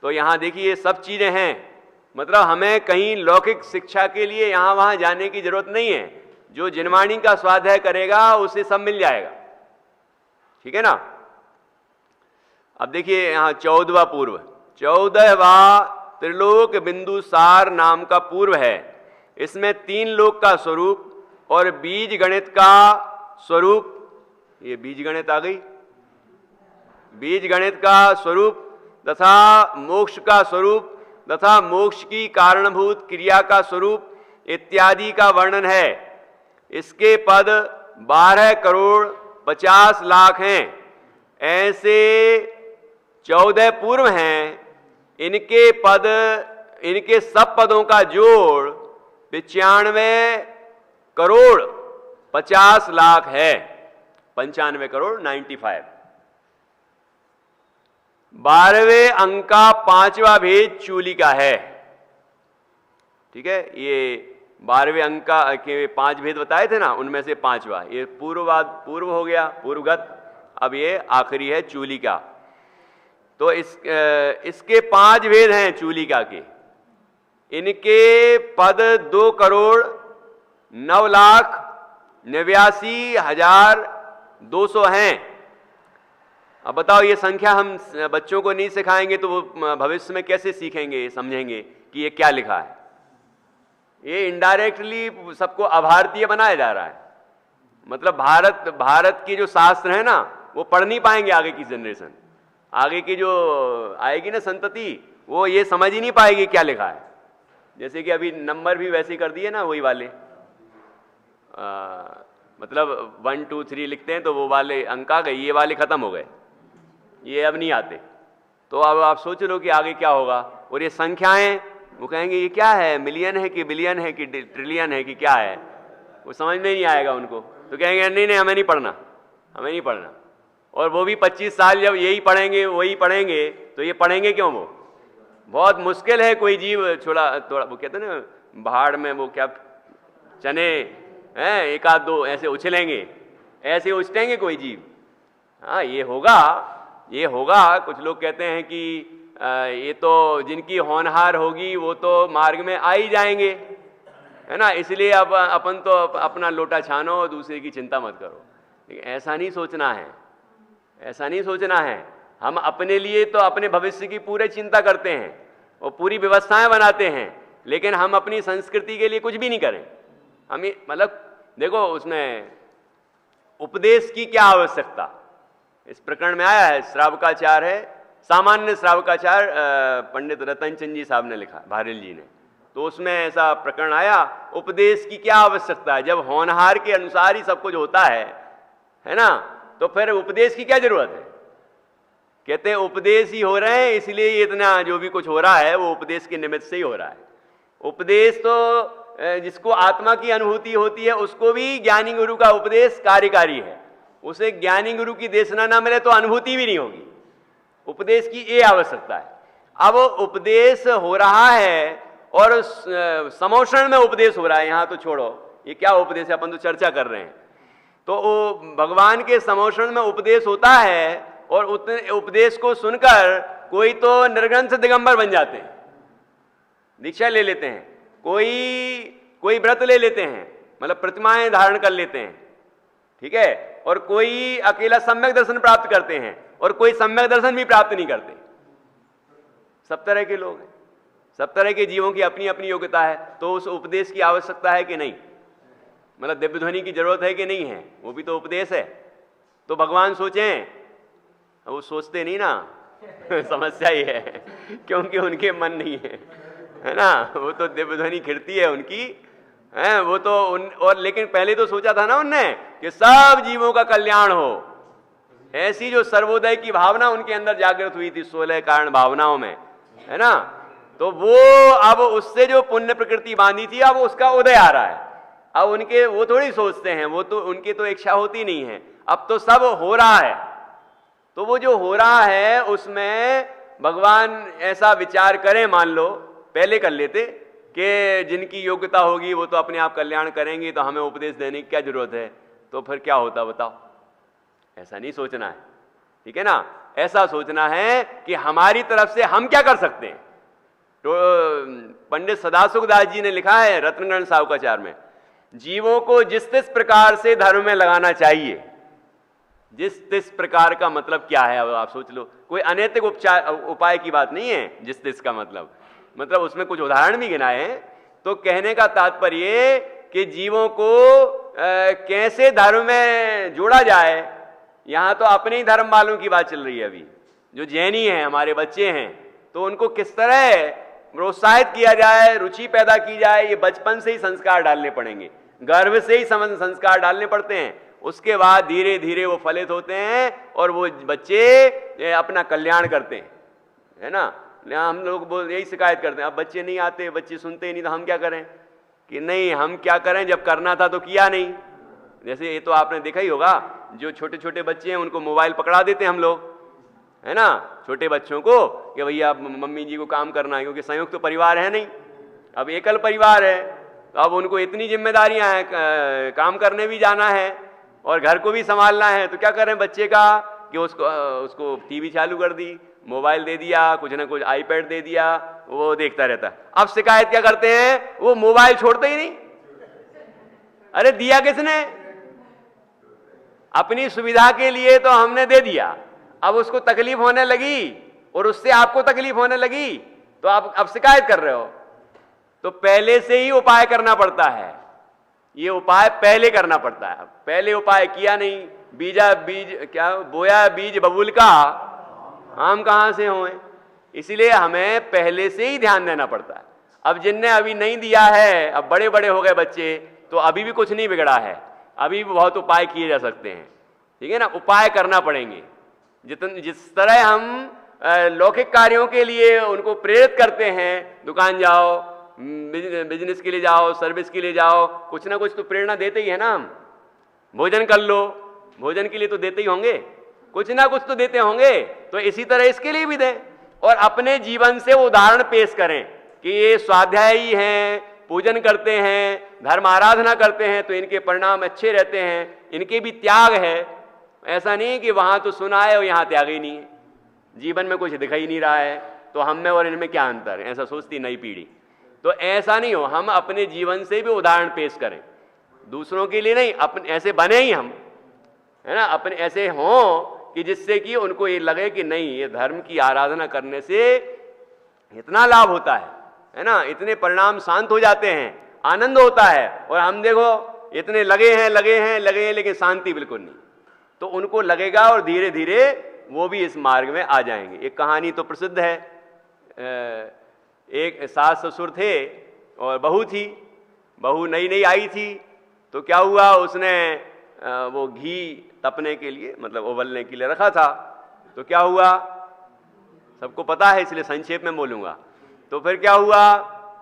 तो यहाँ देखिए ये सब चीज़ें हैं, मतलब हमें कहीं लौकिक शिक्षा के लिए यहाँ वहाँ जाने की जरूरत नहीं है। जो जिनवाणी का स्वाध्याय करेगा उसे सब मिल जाएगा, ठीक है ना। अब देखिए यहाँ 14वां पूर्व, 14वां त्रिलोक बिंदुसार नाम का पूर्व है। इसमें 3 लोक का स्वरूप और बीज गणित का स्वरूप, ये बीज गणित आ गई, बीज गणित का स्वरूप तथा मोक्ष का स्वरूप तथा मोक्ष की कारणभूत क्रिया का स्वरूप इत्यादि का वर्णन है। इसके पद 12 करोड़ 50 लाख हैं। ऐसे 14 पूर्व हैं, इनके पद, इनके सब पदों का जोड़ 95 करोड़ 50 लाख है। 95 करोड़ 95। 12वें अंक का 5वां भेद चूली का है, ठीक है। ये 12वें अंक के 5 भेद बताए थे ना, उनमें से 5वां ये पूर्व हो गया, पूर्वगत। अब ये आखिरी है चूली का। तो इसके 5 भेद हैं चूली का के। इनके पद 2 करोड़ 9 लाख 89,200 हैं। अब बताओ ये संख्या हम बच्चों को नहीं सिखाएंगे तो वो भविष्य में कैसे सीखेंगे, समझेंगे कि ये क्या लिखा है। ये इनडायरेक्टली सबको अभारतीय बनाया जा रहा है। मतलब भारत की जो शास्त्र है ना वो पढ़ नहीं पाएंगे आगे की जनरेशन, आगे की जो आएगी ना संतति, वो ये समझ ही नहीं पाएगी क्या लिखा है। जैसे कि अभी नंबर भी वैसे कर दिए ना, वही वाले मतलब 1 2 3 लिखते हैं तो वो वाले अंक आ गए, ये वाले खत्म हो गए, ये अब नहीं आते। तो अब आप सोच लो कि आगे क्या होगा। और ये संख्याएं, वो कहेंगे ये क्या है, मिलियन है कि बिलियन है कि ट्रिलियन है कि क्या है, वो समझ में नहीं आएगा उनको। तो कहेंगे नहीं नहीं हमें नहीं पढ़ना, हमें नहीं पढ़ना। और वो भी 25 साल जब यही पढ़ेंगे वही पढ़ेंगे, तो ये पढ़ेंगे क्यों? वो बहुत मुश्किल है कोई जीव थोड़ा वो कहते हैं ना भाड़ में वो क्या चने हैं, एक आध दो ऐसे उछलेंगे, ऐसे उछलेंगे कोई जीव। हाँ ये होगा। कुछ लोग कहते हैं कि ये तो जिनकी होनहार होगी वो तो मार्ग में आ ही जाएंगे, है ना। इसलिए अब अपन तो अपना लोटा छानो और दूसरे की चिंता मत करो। लेकिन ऐसा नहीं सोचना है, ऐसा नहीं सोचना है। हम अपने लिए तो अपने भविष्य की पूरी चिंता करते हैं और पूरी व्यवस्थाएं बनाते हैं, लेकिन हम अपनी संस्कृति के लिए कुछ भी नहीं करें। हम मतलब देखो उसमें उपदेश की क्या आवश्यकता, इस प्रकरण में आया है। श्रावकाचार है, सामान्य श्रावकाचार पंडित रतनचंद जी साहब ने लिखा, भारेल जी ने। तो उसमें ऐसा प्रकरण आया, उपदेश की क्या आवश्यकता है, जब होनहार के अनुसार ही सब कुछ होता है ना, तो फिर उपदेश की क्या जरूरत है। कहते हैं उपदेश ही हो रहे हैं, इसलिए इतना जो भी कुछ हो रहा है वो उपदेश के निमित्त से ही हो रहा है। उपदेश तो जिसको आत्मा की अनुभूति होती है उसको भी ज्ञानी गुरु का उपदेश कार्यकारी है। उसे ज्ञानी गुरु की देशना ना मिले तो अनुभूति भी नहीं होगी। उपदेश की ये आवश्यकता है। अब उपदेश हो रहा है और समोषण में उपदेश हो रहा है, यहाँ तो छोड़ो ये क्या उपदेश है, अपन तो चर्चा कर रहे हैं। तो वो भगवान के समोषण में उपदेश होता है और उतने उपदेश को सुनकर कोई तो निर्ग्रंथ दिगंबर बन जाते हैं, दीक्षा ले लेते हैं, कोई व्रत ले लेते हैं, मतलब प्रतिमाएं धारण कर लेते हैं, ठीक है। और कोई अकेला सम्यक दर्शन प्राप्त करते हैं और कोई सम्यक दर्शन भी प्राप्त नहीं करते। सब तरह के लोग हैं, सब तरह के जीवों की अपनी अपनी योग्यता है। तो उस उपदेश की आवश्यकता है कि नहीं, मतलब दिव्य ध्वनि की जरूरत है कि नहीं है, वो भी तो उपदेश है। तो भगवान सोचें, वो सोचते नहीं ना समस्या ही है, क्योंकि उनके मन नहीं है ना। वो तो दिव्य ध्वनि खिड़ती है उनकी, है वो तो और लेकिन पहले तो सोचा था ना उनने कि सब जीवों का कल्याण हो। ऐसी जो सर्वोदय की भावना उनके अंदर जागृत हुई थी 16 कारण भावनाओं में, है ना। तो वो अब उससे जो पुण्य प्रकृति बांधी थी, अब उसका उदय आ रहा है। अब उनके वो थोड़ी सोचते हैं, वो तो उनकी तो इच्छा होती नहीं है, अब तो सब हो रहा है। तो वो जो हो रहा है उसमें भगवान ऐसा विचार करें, मान लो पहले कर लेते कि जिनकी योग्यता होगी वो तो अपने आप कल्याण करेंगे, तो हमें उपदेश देने की क्या जरूरत है। तो फिर क्या होता बताओ। ऐसा नहीं सोचना है, ठीक है ना। ऐसा सोचना है कि हमारी तरफ से हम क्या कर सकते हैं। तो पंडित सदाशिव दास जी ने लिखा है रत्नगण साहुकाचार में, जीवों को जिस तिस प्रकार से धर्म में लगाना चाहिए। जिस तिस प्रकार का मतलब क्या है, अब आप सोच लो। कोई अनैतिक उपाय की बात नहीं है जिस तिस का मतलब उसमें कुछ उदाहरण भी गिनाए हैं। तो कहने का तात्पर्य कि जीवों को कैसे धर्म में जोड़ा जाए। यहां तो अपने ही धर्म वालों की बात चल रही है अभी, जो जैनी हैं, हमारे बच्चे हैं, तो उनको किस तरह प्रोत्साहित किया जाए, रुचि पैदा की जाए। ये बचपन से ही संस्कार डालने पड़ेंगे, गर्भ से ही संस्कार डालने पड़ते हैं। उसके बाद धीरे धीरे वो फलित होते हैं और वो बच्चे अपना कल्याण करते हैं, है ना। हम लोग यही शिकायत करते हैं, अब बच्चे नहीं आते, बच्चे सुनते ही नहीं, तो हम क्या करें कि नहीं, हम क्या करें, जब करना था तो किया नहीं। जैसे ये तो आपने देखा ही होगा, जो छोटे छोटे बच्चे हैं उनको मोबाइल पकड़ा देते हैं हम लोग, है ना, छोटे बच्चों को, कि भैया मम्मी जी को काम करना है, क्योंकि संयुक्त तो परिवार है नहीं, अब एकल परिवार है। तो अब उनको इतनी जिम्मेदारियां हैं, काम करने भी जाना है और घर को भी संभालना है। तो क्या करें बच्चे का कि उसको टीवी चालू कर दी, मोबाइल दे दिया, कुछ ना कुछ आईपैड दे दिया, वो देखता रहता। अब शिकायत क्या करते हैं, वो मोबाइल छोड़ते ही नहीं। अरे दिया किसने, अपनी सुविधा के लिए तो हमने दे दिया, अब उसको तकलीफ होने लगी और उससे आपको तकलीफ होने लगी, तो आप अब शिकायत कर रहे हो। तो पहले से ही उपाय करना पड़ता है, ये उपाय पहले करना पड़ता है। पहले उपाय किया नहीं, बोया बीज बबूल का, आम कहां से होए। इसलिए हमें पहले से ही ध्यान देना पड़ता है। अब जिनने अभी नहीं दिया है, अब बड़े बड़े हो गए बच्चे, तो अभी भी कुछ नहीं बिगड़ा है, अभी भी बहुत उपाय किए जा सकते हैं, ठीक है ना। उपाय करना पड़ेंगे। जिस तरह हम लौकिक कार्यों के लिए उनको प्रेरित करते हैं, दुकान जाओ, बिजनेस के लिए जाओ, सर्विस के लिए जाओ, कुछ ना कुछ तो प्रेरणा देते ही है ना। हम भोजन कर लो, भोजन के लिए तो देते ही होंगे, कुछ ना कुछ तो देते होंगे। तो इसी तरह इसके लिए भी दें और अपने जीवन से उदाहरण पेश करें कि ये स्वाध्यायी हैं, पूजन करते हैं, धर्म आराधना करते हैं, तो इनके परिणाम अच्छे रहते हैं, इनके भी त्याग है। ऐसा नहीं कि वहां तो सुना है और यहां त्याग ही नहीं है, जीवन में कुछ दिखाई नहीं रहा है, तो हम में और इनमें क्या अंतर है, ऐसा सोचती नई पीढ़ी। तो ऐसा नहीं हो, हम अपने जीवन से भी उदाहरण पेश करें, दूसरों के लिए नहीं, अपने ऐसे बने ही हम, है ना, अपने ऐसे हों कि जिससे कि उनको ये लगे कि नहीं, ये धर्म की आराधना करने से इतना लाभ होता है ना, इतने परिणाम शांत हो जाते हैं, आनंद होता है। और हम देखो इतने लगे हैं, लेकिन शांति बिल्कुल नहीं। तो उनको लगेगा और धीरे धीरे वो भी इस मार्ग में आ जाएंगे। एक कहानी तो प्रसिद्ध है, एक सास ससुर थे और बहू थी। बहू नई नई आई थी, तो क्या हुआ, उसने वो घी तपने के लिए, मतलब उबलने के लिए रखा था। तो क्या हुआ, सबको पता है, इसलिए संक्षेप में बोलूंगा। तो फिर क्या हुआ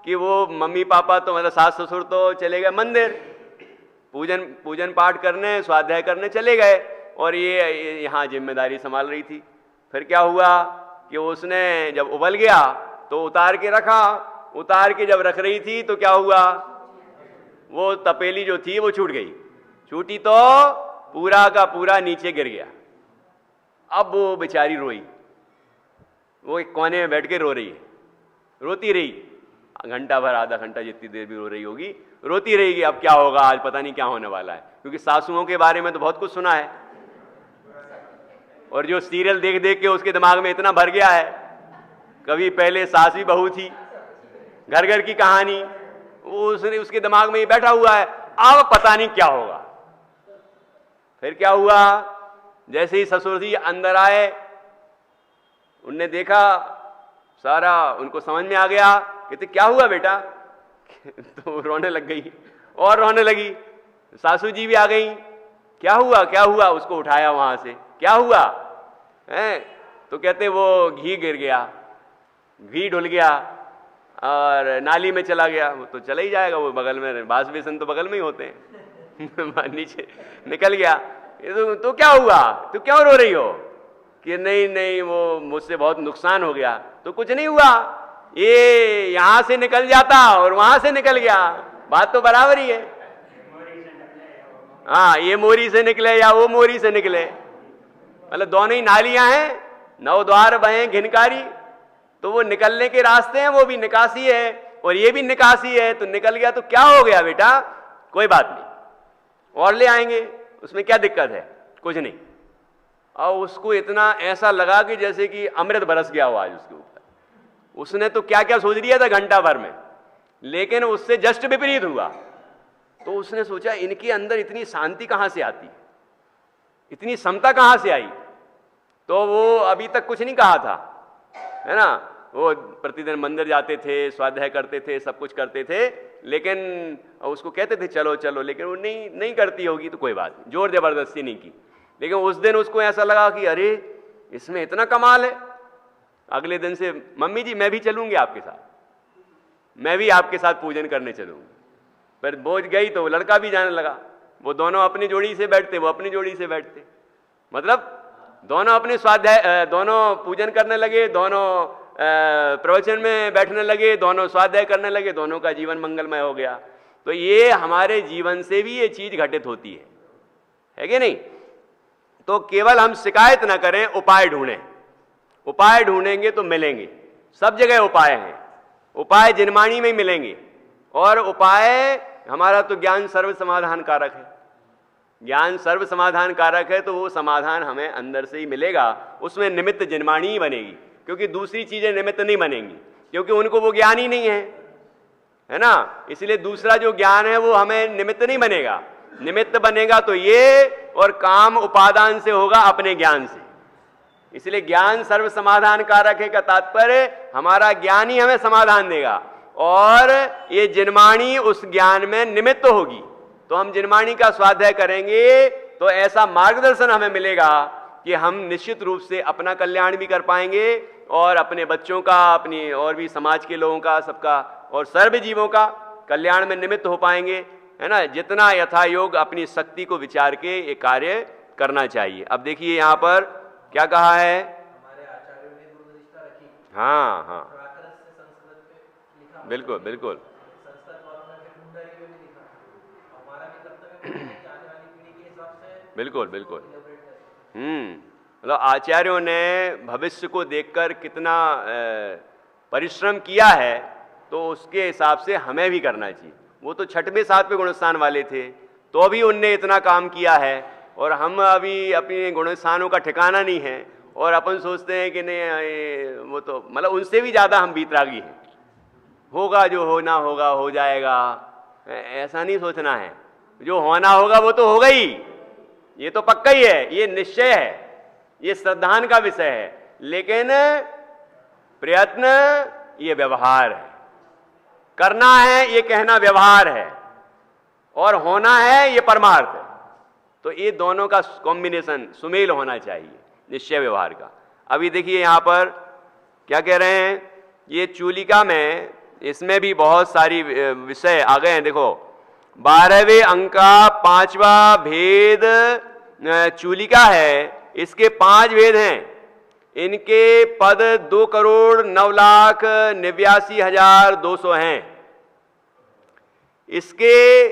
कि वो मम्मी पापा तो, मतलब सास ससुर तो चले गए मंदिर, पूजन पाठ करने, स्वाध्याय करने चले गए, और ये यहाँ जिम्मेदारी संभाल रही थी। फिर क्या हुआ कि उसने जब उबल गया तो उतार के रखा, उतार के जब रख रही थी तो क्या हुआ, वो तपेली जो थी वो छूट गई। छूटी तो पूरा का पूरा नीचे गिर गया। अब वो बेचारी रोई, वो एक कोने में बैठ के रो रही है, रोती रही घंटा भर, आधा घंटा, जितनी देर भी रो रही होगी, रोती रहेगी अब क्या होगा, आज पता नहीं क्या होने वाला है, क्योंकि सासुओं के बारे में तो बहुत कुछ सुना है, और जो सीरियल देख देख के उसके दिमाग में इतना भर गया है, कभी पहले सास भी बहू थी, घर घर की कहानी, वो उसके दिमाग में ही बैठा हुआ है। अब पता नहीं क्या होगा। फिर क्या हुआ, जैसे ही ससुर जी अंदर आए, उनने देखा सारा, उनको समझ में आ गया, कहते क्या हुआ बेटा? तो रोने लग गई और रोने लगी। सासू जी भी आ गई, क्या हुआ क्या हुआ? उसको उठाया वहां से, क्या हुआ है? तो कहते वो घी गिर गया, घी ढुल गया और नाली में चला गया। वो तो चला ही जाएगा, वो बगल में, बास बेसन तो बगल में ही होते हैं नीचे निकल गया। तो क्या हुआ, तो क्यों रो रही हो? कि नहीं नहीं वो मुझसे बहुत नुकसान हो गया। तो कुछ नहीं हुआ, ये यहां से निकल जाता और वहां से निकल गया, बात तो बराबर ही है। हाँ, ये मोरी से निकले या वो मोरी से निकले, मतलब दोनों ही नालियां हैं, नौ द्वार बहे घिनकारी, तो वो निकलने के रास्ते हैं, वो भी निकासी है और ये भी निकासी है। तो निकल गया तो क्या हो गया बेटा, कोई बात नहीं, और ले आएंगे, उसमें क्या दिक्कत है, कुछ नहीं। और उसको इतना ऐसा लगा कि जैसे कि अमृत बरस गया हो आज उसके ऊपर। उसने तो क्या क्या सोच लिया था घंटा भर में, लेकिन उससे जस्ट विपरीत हुआ। तो उसने सोचा इनके अंदर इतनी शांति कहां से आती, इतनी समता कहां से आई? तो वो अभी तक कुछ नहीं कहा था, है ना, वो प्रतिदिन मंदिर जाते थे, स्वाध्याय करते थे, सब कुछ करते थे, लेकिन उसको कहते थे चलो चलो, लेकिन वो नहीं करती होगी तो कोई बात नहीं, जोर जबरदस्ती नहीं की। लेकिन उस दिन उसको ऐसा लगा कि अरे इसमें इतना कमाल है। अगले दिन से मम्मी जी मैं भी चलूंगी आपके साथ, मैं भी आपके साथ पूजन करने चलूंगी। पर बोझ गई तो लड़का भी जाने लगा, वो दोनों अपनी जोड़ी से बैठते, वो अपनी जोड़ी से बैठते, मतलब दोनों अपने स्वाध्याय, दोनों पूजन करने लगे, दोनों प्रवचन में बैठने लगे, दोनों स्वाध्याय करने लगे, दोनों का जीवन मंगलमय हो गया। तो ये हमारे जीवन से भी ये चीज घटित होती है कि नहीं? तो केवल हम शिकायत ना करें, उपाय ढूंढें। उपाय ढूंढेंगे तो मिलेंगे, सब जगह उपाय हैं, उपाय जिनवाणी में मिलेंगे। और उपाय, हमारा तो ज्ञान सर्व समाधान कारक है, ज्ञान सर्व समाधान कारक है, तो वो समाधान हमें अंदर से ही मिलेगा, उसमें निमित्त जिनवाणी ही बनेगी, क्योंकि दूसरी चीजें निमित्त नहीं बनेंगी, क्योंकि उनको वो ज्ञान ही नहीं है ना। इसलिए दूसरा जो ज्ञान है वो हमें निमित्त नहीं बनेगा, निमित्त बनेगा तो ये, और काम उपादान से होगा अपने ज्ञान से। इसलिए ज्ञान सर्व समाधान कारक है का तात्पर्य हमारा ज्ञान ही हमें समाधान देगा, और ये जिनवाणी उस ज्ञान में निमित्त होगी। तो हम जिनवाणी का स्वाध्याय करेंगे तो ऐसा मार्गदर्शन हमें मिलेगा कि हम निश्चित रूप से अपना कल्याण भी कर पाएंगे, और अपने बच्चों का, अपनी और भी समाज के लोगों का, सबका, और सर्व जीवों का कल्याण में निमित्त हो पाएंगे, है ना। जितना यथा योग अपनी शक्ति को विचार के ये कार्य करना चाहिए। अब देखिए यहाँ पर क्या कहा है, हमारे आचार्यों ने दूरदृष्टा रखी। हाँ हाँ, प्राकृत से संस्कृत पे लिखा, बिल्कुल बिल्कुल, संस्कृत वालों ने फिर मुंडरी में भी लिखा। हमारा भी कर्तव्य है कि आने वाली पीढ़ी के हिसाब से बिल्कुल बिल्कुल। मतलब आचार्यों ने भविष्य को देखकर कितना परिश्रम किया है, तो उसके हिसाब से हमें भी करना चाहिए। वो तो छठवें सातवें गुणस्थान वाले थे, तो भी उनने इतना काम किया है, और हम अभी अपने गुणस्थानों का ठिकाना नहीं है, और अपन सोचते हैं कि नहीं वो तो, मतलब उनसे भी ज़्यादा हम बीतरागी हैं, होगा जो होना होगा हो जाएगा, ऐसा नहीं सोचना है। जो होना होगा वो तो होगा ही, ये तो पक्का ही है, ये निश्चय है, ये श्रद्धान का विषय है। लेकिन प्रयत्न ये व्यवहार है, करना है ये कहना व्यवहार है, और होना है ये परमार्थ है। तो ये दोनों का कॉम्बिनेशन, सुमेल होना चाहिए निश्चय व्यवहार का। अभी देखिए यहाँ पर क्या कह रहे हैं, ये चूलिका में, इसमें भी बहुत सारी विषय आ गए हैं। देखो 12वें अंक का 5वां भेद चूलिका है, इसके 5 भेद हैं। इनके पद 2,09,89,200 हैं। इसके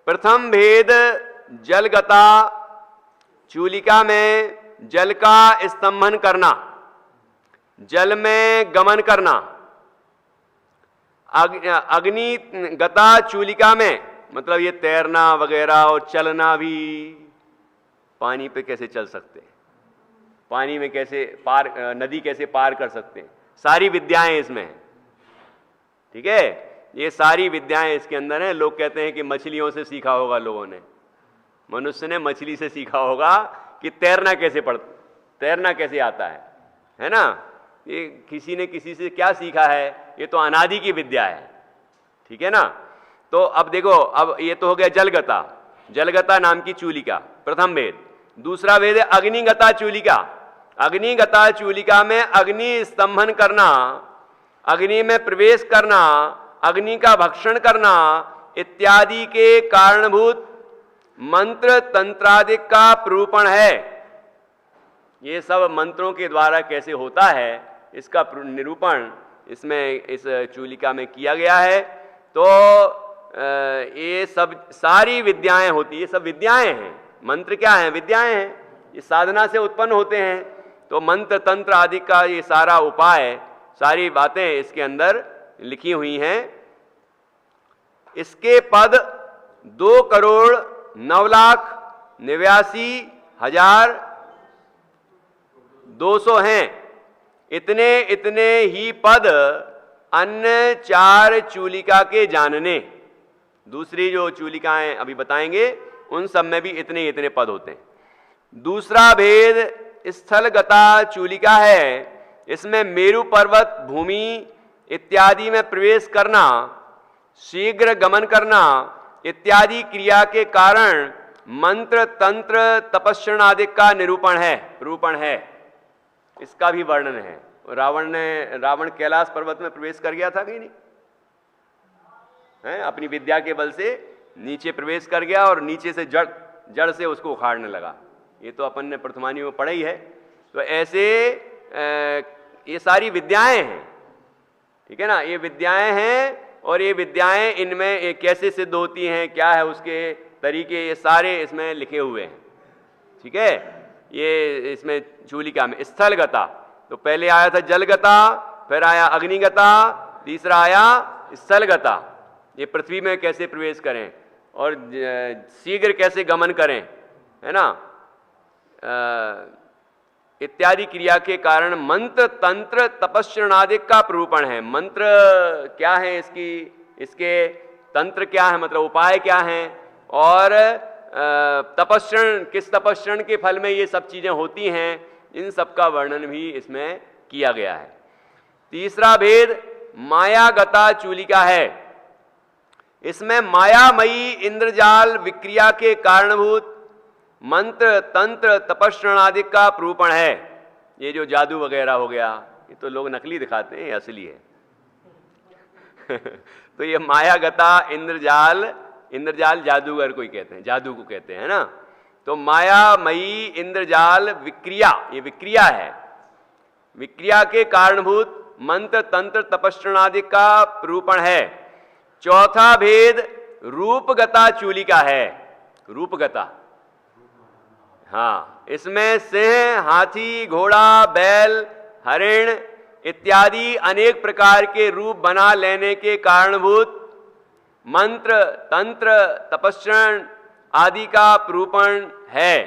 प्रथम भेद जलगता, चूलिका में जल का स्तंभन करना, जल में गमन करना। अग्नि गता चूलिका में, मतलब ये तैरना वगैरह और चलना भी, पानी पे कैसे चल सकते हैं, पानी में कैसे पार, नदी कैसे पार कर सकते हैं, सारी विद्याएं इसमें हैं। ठीक है, ये सारी विद्याएं इसके अंदर हैं। लोग कहते हैं कि मछलियों से सीखा होगा लोगों ने, मनुष्य ने मछली से सीखा होगा कि तैरना कैसे आता है ना। ये किसी ने किसी से क्या सीखा है, ये तो अनादि की विद्या है। ठीक है ना। तो अब देखो, अब ये तो हो गया जलगता नाम की चूलिका, प्रथम भेद। दूसरा भेद है अग्निगता चूलिका। अग्निगता चूलिका में अग्नि स्तंभन करना, अग्नि में प्रवेश करना, अग्नि का भक्षण करना इत्यादि के कारणभूत मंत्र तंत्रादि का प्रूपण है। ये सब मंत्रों के द्वारा कैसे होता है इसका निरूपण इसमें इस चूलिका में किया गया है। तो ये सब सारी विद्याएं होती, ये सब विद्याएं हैं। मंत्र क्या हैं? विद्याएं हैं, ये साधना से उत्पन्न होते हैं। तो मंत्र तंत्र आदि का ये सारा उपाय, सारी बातें इसके अंदर लिखी हुई हैं। इसके पद 2,89,89,200 हैं। इतने ही पद अन्य 4 चूलिका के जानने, दूसरी जो चूलिकाएं अभी बताएंगे उन सब में भी इतने पद होते हैं। दूसरा भेद स्थलगता चूलिका है। इसमें मेरु पर्वत भूमि इत्यादि में प्रवेश करना, शीघ्र गमन करना इत्यादि क्रिया के कारण मंत्र तंत्र तपस्रण आदि का रूपण है। इसका भी वर्णन है। रावण कैलाश पर्वत में प्रवेश कर गया था कि नहीं है? अपनी विद्या के बल से नीचे प्रवेश कर गया और नीचे से जड़ से उसको उखाड़ने लगा। ये तो अपन ने प्रथमानी में पढ़ा ही है। तो ऐसे ये सारी विद्याएं हैं। ठीक है ना, ये विद्याएं हैं। और ये विद्याएं इनमें ये कैसे सिद्ध होती हैं, क्या है उसके तरीके, ये सारे इसमें लिखे हुए हैं। ठीक है, ये इसमें चूलिका में स्थलगता, तो पहले आया था जलगता, फिर आया अग्निगता, तीसरा आया स्थलगता। ये पृथ्वी में कैसे प्रवेश करें और शीघ्र कैसे गमन करें, है ना, इत्यादि क्रिया के कारण मंत्र तंत्र तपस्यणादि का प्रूपण है। मंत्र क्या है इसके तंत्र क्या है, मतलब उपाय क्या हैं, और तपस्रण, किस तपस्रण के फल में ये सब चीजें होती हैं, इन सब का वर्णन भी इसमें किया गया है। तीसरा भेद मायागता चूलिका है। इसमें मायामयी इंद्रजाल विक्रिया के कारणभूत मंत्र तंत्र तपस्रण आदि का प्रूपण है। ये जो जादू वगैरह हो गया, ये तो लोग नकली दिखाते हैं, ये असली है। तो ये मायागता इंद्रजाल जादूगर कोई कहते हैं, जादू को कहते हैं ना। तो मायामयी इंद्रजाल विक्रिया, ये विक्रिया है, विक्रिया के कारणभूत मंत्र तंत्र तपस्रण आदि का प्रूपण है। चौथा भेद रूपगता चूलिका है। रूपगता, हाँ, इसमें सिंह, हाथी, घोड़ा, बैल, हरिण इत्यादि अनेक प्रकार के रूप बना लेने के कारणभूत मंत्र तंत्र तपस्रण आदि का प्रूपण है।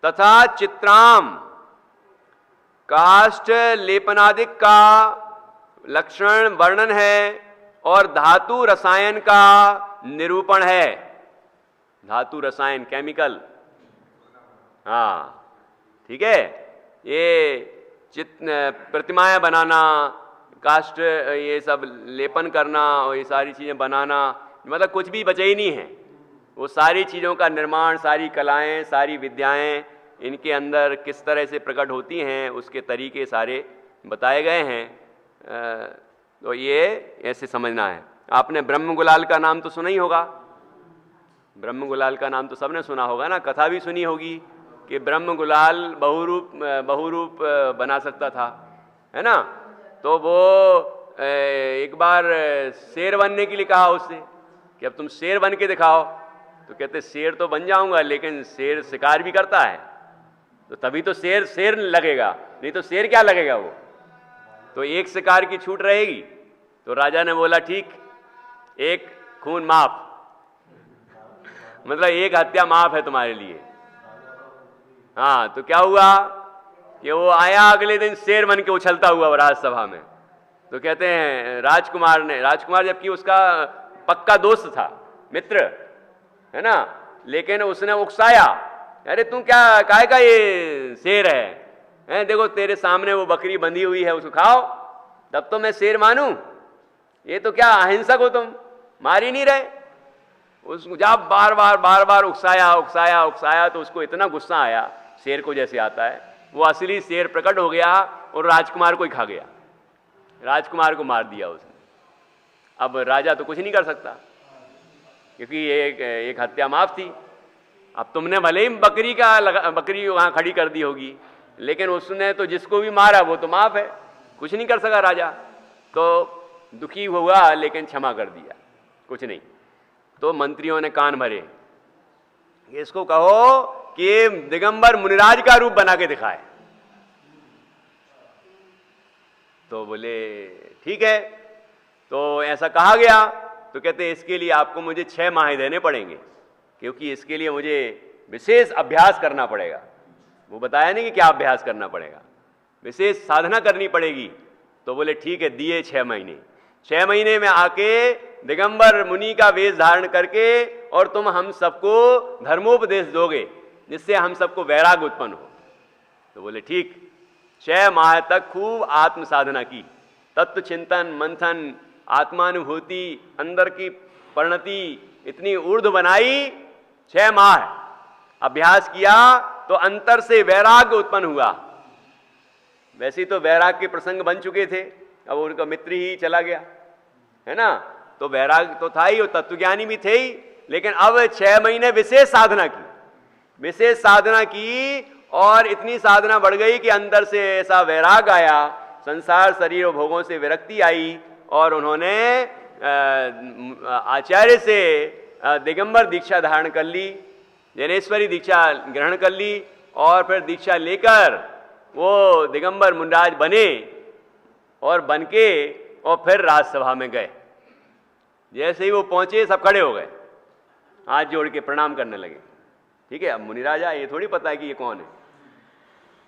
तथा चित्राम काष्ठ लेपनादिक का लक्षण वर्णन है और धातु रसायन का निरूपण है। धातु रसायन, केमिकल, हाँ, ठीक है। ये प्रतिमाएं बनाना, काष्ठ, ये सब लेपन करना और ये सारी चीजें बनाना, मतलब कुछ भी बचा ही नहीं है। वो सारी चीजों का निर्माण, सारी कलाएं, सारी विद्याएं इनके अंदर किस तरह से प्रकट होती हैं, उसके तरीके सारे बताए गए हैं। तो ये ऐसे समझना है। आपने ब्रह्म गुलाल का नाम तो सुना ही होगा। ब्रह्म गुलाल का नाम तो सबने सुना होगा ना, कथा भी सुनी होगी कि ब्रह्म गुलाल बहुरूप बना सकता था, है ना। तो वो एक बार शेर बनने के लिए कहा उससे कि अब तुम शेर बन के दिखाओ। तो कहते शेर तो बन जाऊंगा, लेकिन शेर शिकार भी करता है, तो तभी तो शेर लगेगा, नहीं तो शेर क्या लगेगा वो। तो एक शिकार की छूट रहेगी। तो राजा ने बोला ठीक, एक खून माफ, मतलब एक हत्या माफ है तुम्हारे लिए। हाँ, तो क्या हुआ कि वो आया अगले दिन शेर बन के उछलता हुआ राजसभा में। तो कहते हैं राजकुमार जबकि उसका पक्का दोस्त था, मित्र है ना, लेकिन उसने उकसाया, अरे तुम क्या काहे का ये शेर है, देखो तेरे सामने वो बकरी बंधी हुई है, उसको खाओ तब तो मैं शेर मानूं, ये तो क्या अहिंसक हो तुम, मार ही नहीं रहे। उसको जब बार बार उकसाया तो उसको इतना गुस्सा आया, शेर को जैसे आता है, वो असली शेर प्रकट हो गया और राजकुमार को ही खा गया, राजकुमार को मार दिया उसने। अब राजा तो कुछ नहीं कर सकता क्योंकि एक हत्या माफ थी। अब तुमने भले ही बकरी वहां खड़ी कर दी होगी, लेकिन उसने तो जिसको भी मारा वो तो माफ है, कुछ नहीं कर सका राजा। तो दुखी हुआ लेकिन क्षमा कर दिया, कुछ नहीं। तो मंत्रियों ने कान भरे, इसको कहो कि दिगंबर मुनिराज का रूप बना के दिखाए। तो बोले ठीक है, तो ऐसा कहा गया। तो कहते इसके लिए आपको मुझे 6 माह देने पड़ेंगे, क्योंकि इसके लिए मुझे विशेष अभ्यास करना पड़ेगा। वो बताया नहीं कि क्या अभ्यास करना पड़ेगा, विशेष साधना करनी पड़ेगी। तो बोले ठीक है, दिए 6 महीने। 6 महीने में आके दिगंबर मुनि का वेश धारण करके और तुम हम सबको धर्मोपदेश दोगे, जिससे हम सबको वैराग्य उत्पन्न हो। तो बोले ठीक। 6 माह तक खूब आत्म साधना की, तत्व चिंतन, मंथन, आत्मानुभूति, अंदर की परिणति इतनी ऊर्ध्व बनाई। 6 माह अभ्यास किया तो अंतर से वैराग्य उत्पन्न हुआ। वैसे तो वैराग्य के प्रसंग बन चुके थे, अब उनका मित्र ही चला गया है ना, तो वैराग्य तो था ही और तत्वज्ञानी भी थे ही, लेकिन अब 6 महीने विशेष साधना की और इतनी साधना बढ़ गई कि अंदर से ऐसा वैराग आया, संसार शरीर और भोगों से विरक्ति आई और उन्होंने आचार्य से दिगंबर दीक्षा धारण कर ली, ज्ञानेश्वरी दीक्षा ग्रहण कर ली और फिर दीक्षा लेकर वो दिगंबर मुनिराज बने और बनके और फिर राजसभा में गए। जैसे ही वो पहुंचे सब खड़े हो गए, हाथ जोड़ के प्रणाम करने लगे। ठीक है, अब मुनिराजा ये थोड़ी पता है कि ये कौन है।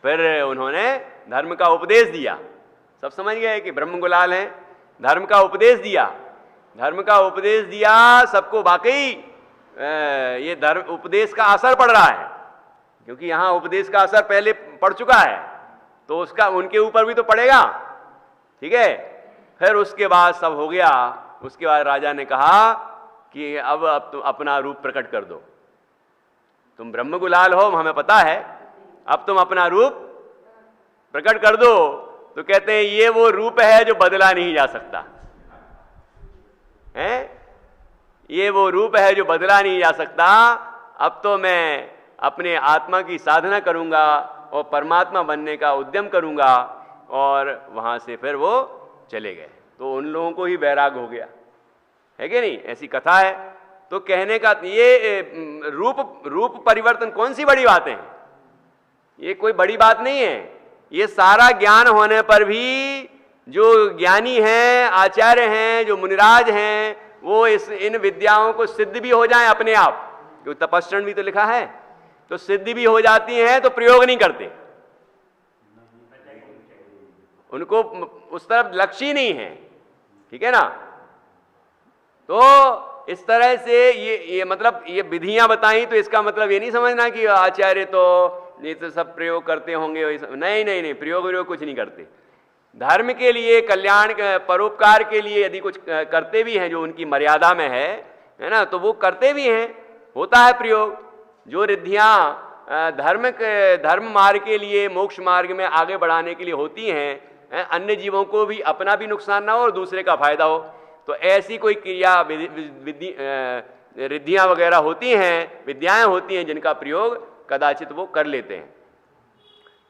फिर उन्होंने धर्म का उपदेश दिया, सब समझ गए कि ब्रह्म गुलाल हैं। धर्म का उपदेश दिया सबको। वाकई ये धर्म उपदेश का असर पड़ रहा है, क्योंकि यहाँ उपदेश का असर पहले पड़ चुका है, तो उसका उनके ऊपर भी तो पड़ेगा। ठीक है, फिर उसके बाद सब हो गया। उसके बाद राजा ने कहा कि अब तुम अपना रूप प्रकट कर दो, तुम ब्रह्म गुलाल हो हमें पता है, अब तुम अपना रूप प्रकट कर दो। तो कहते हैं ये वो रूप है जो बदला नहीं जा सकता है, ये वो रूप है जो बदला नहीं जा सकता। अब तो मैं अपने आत्मा की साधना करूंगा और परमात्मा बनने का उद्यम करूंगा। और वहां से फिर वो चले गए, तो उन लोगों को ही वैराग हो गया, है कि नहीं, ऐसी कथा है। तो कहने का ये रूप परिवर्तन कौन सी बड़ी बातें हैं, ये कोई बड़ी बात नहीं है। ये सारा ज्ञान होने पर भी जो ज्ञानी हैं, आचार्य हैं, जो मुनिराज हैं, वो इन विद्याओं को सिद्ध भी हो जाएं अपने आप, क्योंकि तपस्रण भी तो लिखा है, तो सिद्ध भी हो जाती हैं तो प्रयोग नहीं करते, उनको उस तरफ लक्ष्य ही नहीं है। ठीक है ना। तो इस तरह से ये मतलब ये विधियां बताई, तो इसका मतलब ये नहीं समझना कि आचार्य तो ये तो सब प्रयोग करते होंगे। नहीं, प्रयोग कुछ नहीं करते। धर्म के लिए, कल्याण परोपकार के लिए यदि कुछ करते भी हैं जो उनकी मर्यादा में है ना, तो वो करते भी हैं, होता है प्रयोग। जो रिद्धियां धर्म मार्ग के लिए, मोक्ष मार्ग में आगे बढ़ाने के लिए होती हैं, अन्य जीवों को भी अपना भी नुकसान ना हो और दूसरे का फायदा हो, तो ऐसी कोई क्रिया रिद्धियां वगैरह होती हैं, विद्याएं होती हैं जिनका प्रयोग कदाचित वो कर लेते हैं।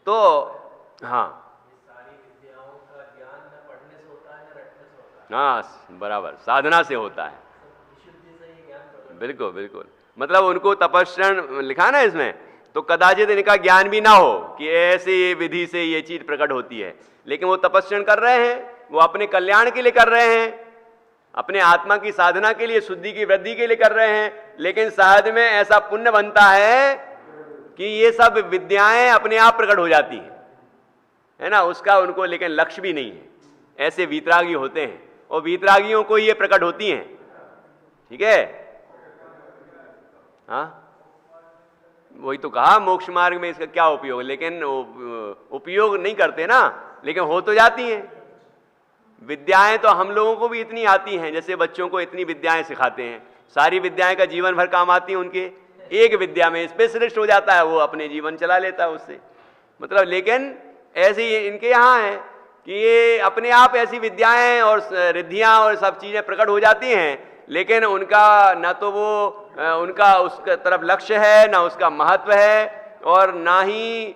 तो हाँ, सारी विद्याओं का ज्ञान न पढ़ने से होता है, न रटने से होता है। हाँ, बराबर, साधना से होता है। विशुद्धि से ये ज्ञान, बिल्कुल। मतलब उनको तपस्रण लिखा ना इसमें, तो कदाचित इनका ज्ञान भी ना हो कि ऐसे विधि से ये चीज प्रकट होती है, लेकिन वो तपस्रण कर रहे हैं, वो अपने कल्याण के लिए कर रहे हैं, अपने आत्मा की साधना के लिए, शुद्धि की वृद्धि के लिए कर रहे हैं, लेकिन सहज में ऐसा पुण्य बनता है कि ये सब विद्याएं अपने आप प्रकट हो जाती हैं, है ना, उसका उनको लेकिन लक्ष्य भी नहीं है। ऐसे वीतरागी होते हैं और वीतरागियों को ये प्रकट होती हैं। ठीक है, हाँ, वही तो कहा मोक्ष मार्ग में इसका क्या उपयोग, लेकिन उपयोग नहीं करते ना, लेकिन हो तो जाती हैं। विद्याएं तो हम लोगों को भी इतनी आती हैं, जैसे बच्चों को इतनी विद्याएं सिखाते हैं, सारी विद्याएं का जीवन भर काम आती हैं उनके, एक विद्या में स्पेशलिस्ट हो जाता है, वो अपने जीवन चला लेता है उससे, मतलब। लेकिन ऐसे ही इनके यहाँ है कि ये अपने आप ऐसी विद्याएं और रिद्धियां और सब चीजें प्रकट हो जाती हैं, लेकिन उनका ना तो वो उनका उसका तरफ लक्ष्य है, ना उसका महत्व है, और ना ही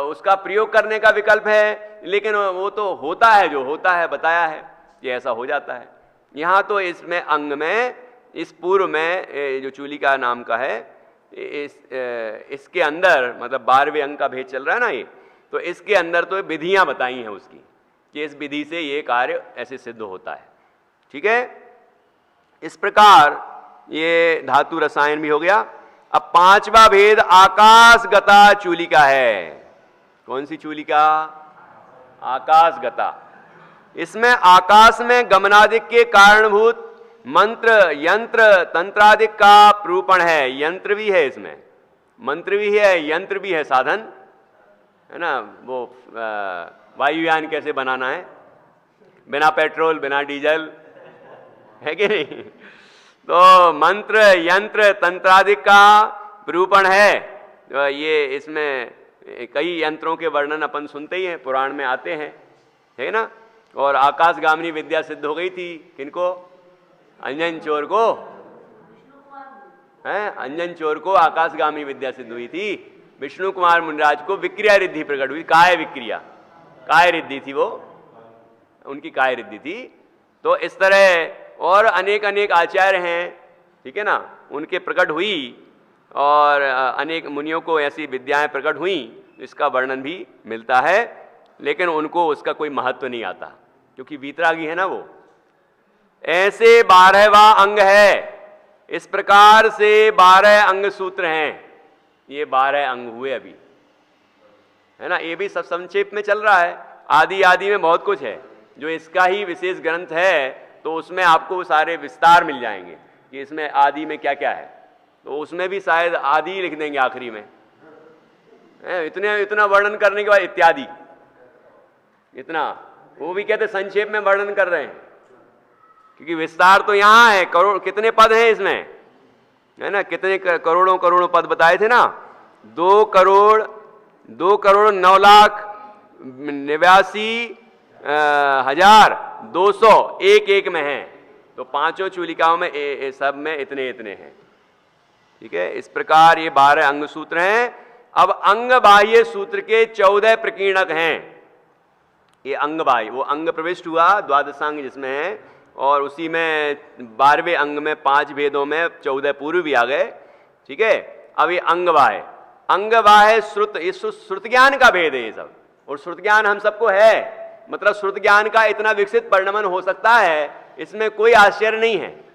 उसका प्रयोग करने का विकल्प है, लेकिन वो तो होता है, जो होता है बताया है कि ऐसा हो जाता है। यहाँ तो इसमें अंग में, इस पूर्व में जो चूलिका नाम का है, इसके अंदर मतलब 12वें अंग का भेद चल रहा है ना ये, तो इसके अंदर तो विधियां बताई हैं उसकी कि इस विधि से ये कार्य ऐसे सिद्ध होता है। ठीक है, इस प्रकार ये धातु रसायन भी हो गया। अब 5वां भेद आकाशगता चूलिका है। कौन सी चूलिका? आकाशगता। इसमें आकाश में गमनादिक के कारणभूत मंत्र, यंत्र, तंत्रादिक का प्रूपण है। यंत्र भी है इसमें, मंत्र भी है, यंत्र भी है, साधन है ना। वो वायुयान कैसे बनाना है, बिना पेट्रोल बिना डीजल, है कि नहीं। तो मंत्र, यंत्र, तंत्रादिक का प्रूपण है। ये इसमें कई यंत्रों के वर्णन अपन सुनते ही हैं, पुराण में आते हैं, है ना। और आकाशगामिनी विद्या सिद्ध हो गई थी किनको? अंजन चोर को, है, अंजन चोर को आकाशगामिनी विद्या सिद्ध हुई थी। विष्णु कुमार मुनिराज को विक्रिया रिद्धि प्रकट हुई, काय विक्रिया, काय रिद्धि थी वो, उनकी काय रिद्धि थी। तो इस तरह और अनेक अनेक आचार्य हैं, ठीक है ना, उनके प्रकट हुई, और अनेक मुनियों को ऐसी विद्याएं प्रकट हुई, इसका वर्णन भी मिलता है, लेकिन उनको उसका कोई महत्व नहीं आता, क्योंकि वीतरागी है ना वो। ऐसे 12वां अंग है। इस प्रकार से 12 अंग सूत्र हैं। ये 12 अंग हुए अभी, है ना। ये भी सब संक्षेप में चल रहा है, आदि आदि में बहुत कुछ है, जो इसका ही विशेष ग्रंथ है, तो उसमें आपको सारे विस्तार मिल जाएंगे कि इसमें आदि में क्या क्या है। तो उसमें भी शायद आदि लिख देंगे आखिरी में, इतना वर्णन करने के बाद इत्यादि, इतना वो भी कहते संक्षेप में वर्णन कर रहे हैं, क्योंकि विस्तार तो यहाँ है। करोड़ कितने पद हैं इसमें, है ना, कितने करोड़ों करोड़ों पद बताए थे ना। 2 करोड़ 2,89,200 एक में हैं। तो 5 चूलिकाओं में सब में इतने इतने हैं। ठीक है, इस प्रकार ये 12 अंग सूत्र हैं। अब अंग बाह्य सूत्र के 14 प्रकीर्णक हैं। ये अंग बाह्य, वो अंग प्रविष्ट हुआ द्वादशांग जिसमें है, और उसी में 12वें अंग में 5 भेदों में 14 पूर्व भी आ गए। ठीक है, अब ये अंग बाह्य, अंग बाह्य श्रुत, ये श्रुत ज्ञान का भेद है ये सब, और श्रुत ज्ञान हम सबको है, मतलब श्रुत ज्ञान का इतना विकसित परिणमन हो सकता है, इसमें कोई आश्चर्य नहीं है।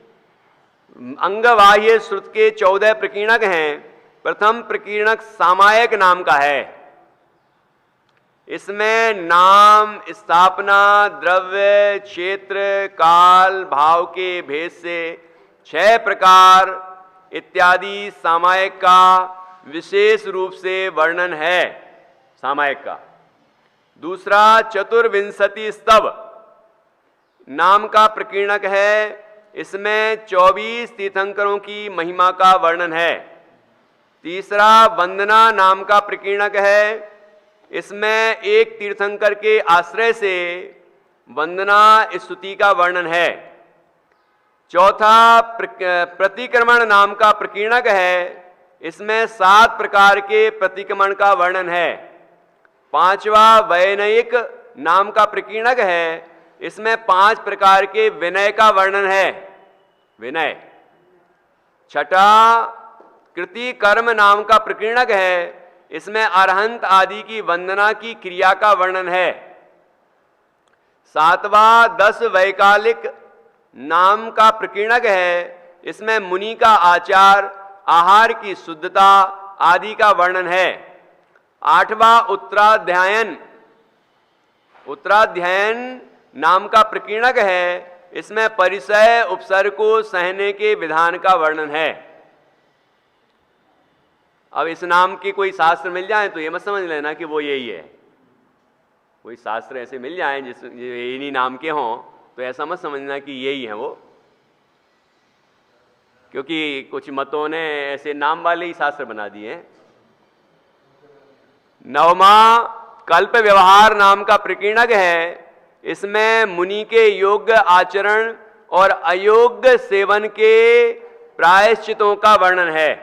अंग बाह्य श्रुत के 14 प्रकीर्णक हैं। प्रथम प्रकीर्णक सामायक नाम का है। इसमें नाम, स्थापना, द्रव्य, क्षेत्र, काल, भाव के भेद से 6 प्रकार इत्यादि सामायक का विशेष रूप से वर्णन है। सामायक का दूसरा 24 स्तव नाम का प्रकीर्णक है। इसमें 24 तीर्थंकरों की महिमा का वर्णन है। तीसरा वंदना नाम का प्रकीर्णक है। इसमें एक तीर्थंकर के आश्रय से वंदना स्तुति का वर्णन है। चौथा प्रतिक्रमण नाम का प्रकीर्णक है। इसमें 7 प्रकार के प्रतिक्रमण का वर्णन है। 5वां वैनयिक नाम का प्रकीर्णक है। इसमें 5 प्रकार के विनय का वर्णन है, विनय। 6ठा कृति कर्म नाम का प्रकीर्णक है। इसमें अरहंत आदि की वंदना की क्रिया का वर्णन है। सातवां 10 वैकालिक नाम का प्रकीर्णक है। इसमें मुनि का आचार, आहार की शुद्धता आदि का वर्णन है। आठवां उत्तराध्यायन नाम का प्रकीर्णक है। इसमें परिचय उपसर्ग को सहने के विधान का वर्णन है। अब इस नाम की कोई शास्त्र मिल जाए तो ये मत समझ लेना कि वो यही है। कोई शास्त्र ऐसे मिल जाए जिस इन्हीं नाम के हों तो ऐसा मत समझना कि यही है वो, क्योंकि कुछ मतों ने ऐसे नाम वाले ही शास्त्र बना दिए हैं। नववां कल्प व्यवहार नाम का प्रकीर्णक है। इसमें मुनि के योग्य आचरण और अयोग्य सेवन के प्रायश्चितों का वर्णन है।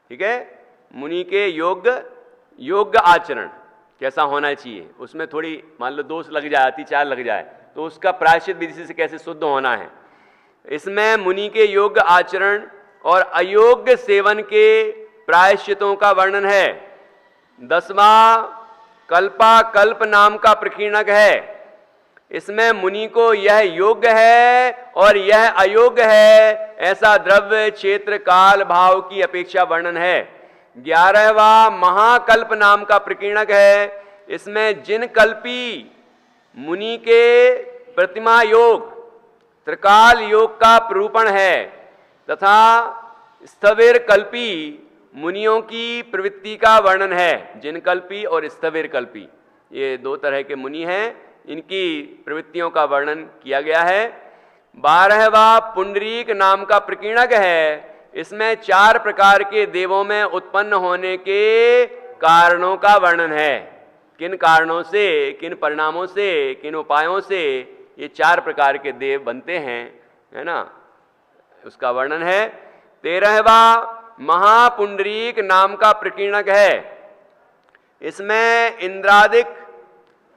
ठीक है, मुनि के योग्य आचरण कैसा होना चाहिए, उसमें थोड़ी मान लो दोष लग जाए, अतिचार लग जाए तो उसका प्रायश्चित विधि से कैसे शुद्ध होना है। इसमें मुनि के योग्य आचरण और अयोग्य सेवन के प्रायश्चितों का वर्णन है। 10वां कल्पाकल्प नाम का प्रकीर्णक है। इसमें मुनि को यह योग्य है और यह अयोग्य है ऐसा द्रव्य, क्षेत्र, काल, भाव की अपेक्षा वर्णन है। 11वां महाकल्प नाम का प्रकीर्णक है। इसमें जिन कल्पी मुनि के प्रतिमा योग, त्रिकाल योग का प्ररूपण है तथा स्थविर कल्पी मुनियों की प्रवृत्ति का वर्णन है। जिन कल्पी और स्थविर कल्पी ये दो तरह के मुनि हैं, इनकी प्रवृत्तियों का वर्णन किया गया है। 12वां पुंडरीक नाम का प्रकीर्णक है। इसमें 4 प्रकार के देवों में उत्पन्न होने के कारणों का वर्णन है। किन कारणों से, किन परिणामों से, किन उपायों से ये 4 प्रकार के देव बनते हैं, है ना, उसका वर्णन है। 13वां महापुंडरीक नाम का प्रकीर्णक है। इसमें इंद्रादिक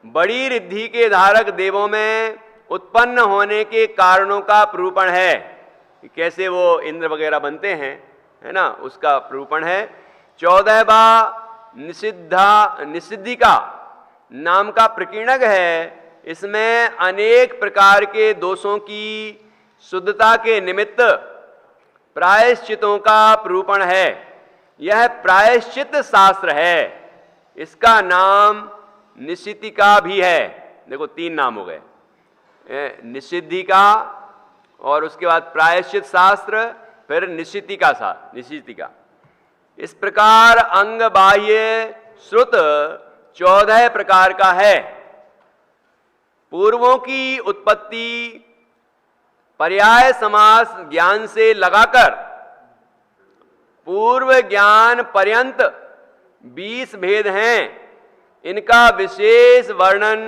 बड़ी रिद्धि के धारक देवों में उत्पन्न होने के कारणों का प्ररूपण है, कैसे वो इंद्र वगैरह बनते हैं, है ना, उसका प्ररूपण है। 14वां निषिद्धिका नाम का प्रकीर्णक है। इसमें अनेक प्रकार के दोषों की शुद्धता के निमित्त प्रायश्चितों का प्ररूपण है। यह प्रायश्चित शास्त्र है। इसका नाम निषिद्धिका भी है। देखो 3 नाम हो गए, निषिद्धिका और उसके बाद प्रायश्चित शास्त्र, फिर निषिद्धिका। इस प्रकार अंग बाह्य श्रुत 14 प्रकार का है। पूर्वों की उत्पत्ति पर्याय समास ज्ञान से लगाकर पूर्व ज्ञान पर्यंत 20 भेद हैं। इनका विशेष वर्णन,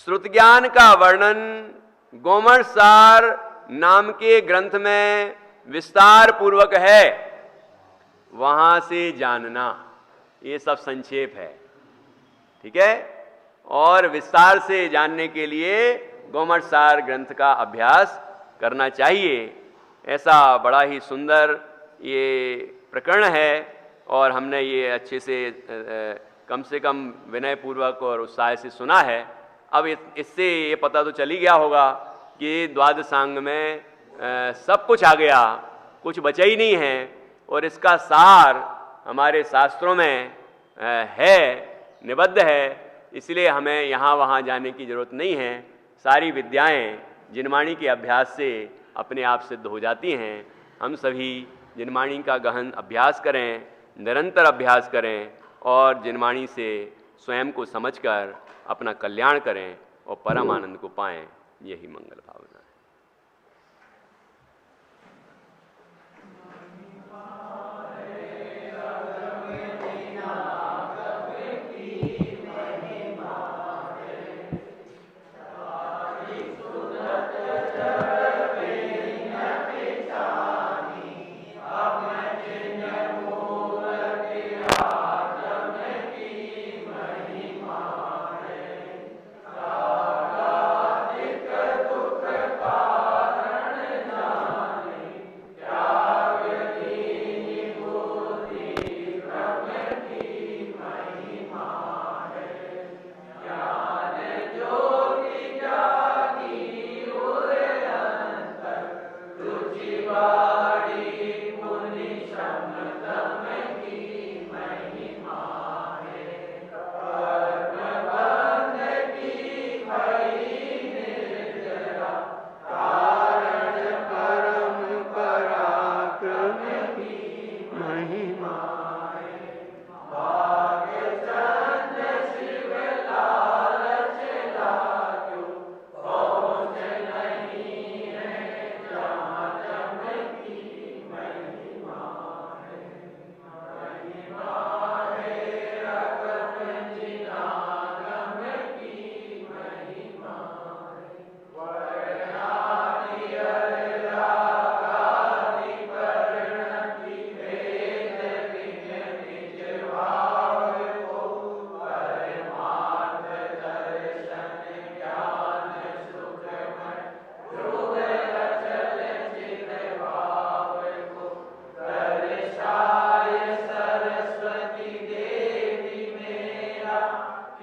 श्रुत ज्ञान का वर्णन गोमर सार नाम के ग्रंथ में विस्तार पूर्वक है। वहां से जानना, ये सब संक्षेप है। ठीक है, और विस्तार से जानने के लिए गोमर सार ग्रंथ का अभ्यास करना चाहिए। ऐसा बड़ा ही सुंदर ये प्रकरण है और हमने ये अच्छे से कम विनय पूर्वक और उत्साह से सुना है। अब इससे ये पता तो चल ही गया होगा कि द्वादशांग में सब कुछ आ गया, कुछ बचा ही नहीं है, और इसका सार हमारे शास्त्रों में है, निबद्ध है। इसलिए हमें यहाँ वहाँ जाने की जरूरत नहीं है। सारी विद्याएं जिनवाणी के अभ्यास से अपने आप सिद्ध हो जाती हैं। हम सभी जिनवाणी का गहन अभ्यास करें, निरंतर अभ्यास करें और जिनवाणी से स्वयं को समझकर अपना कल्याण करें और परम आनंद को पाएं। यही मंगल भावना है।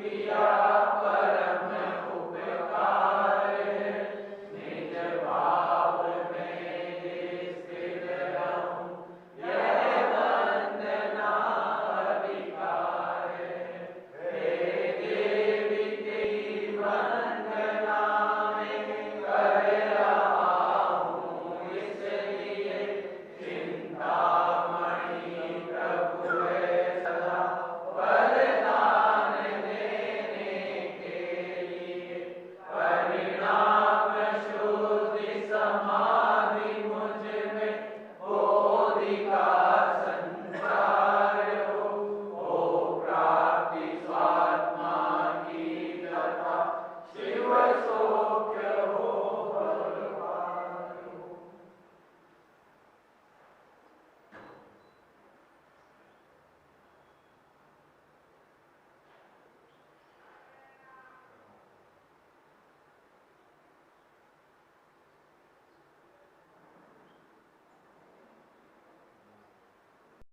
पिया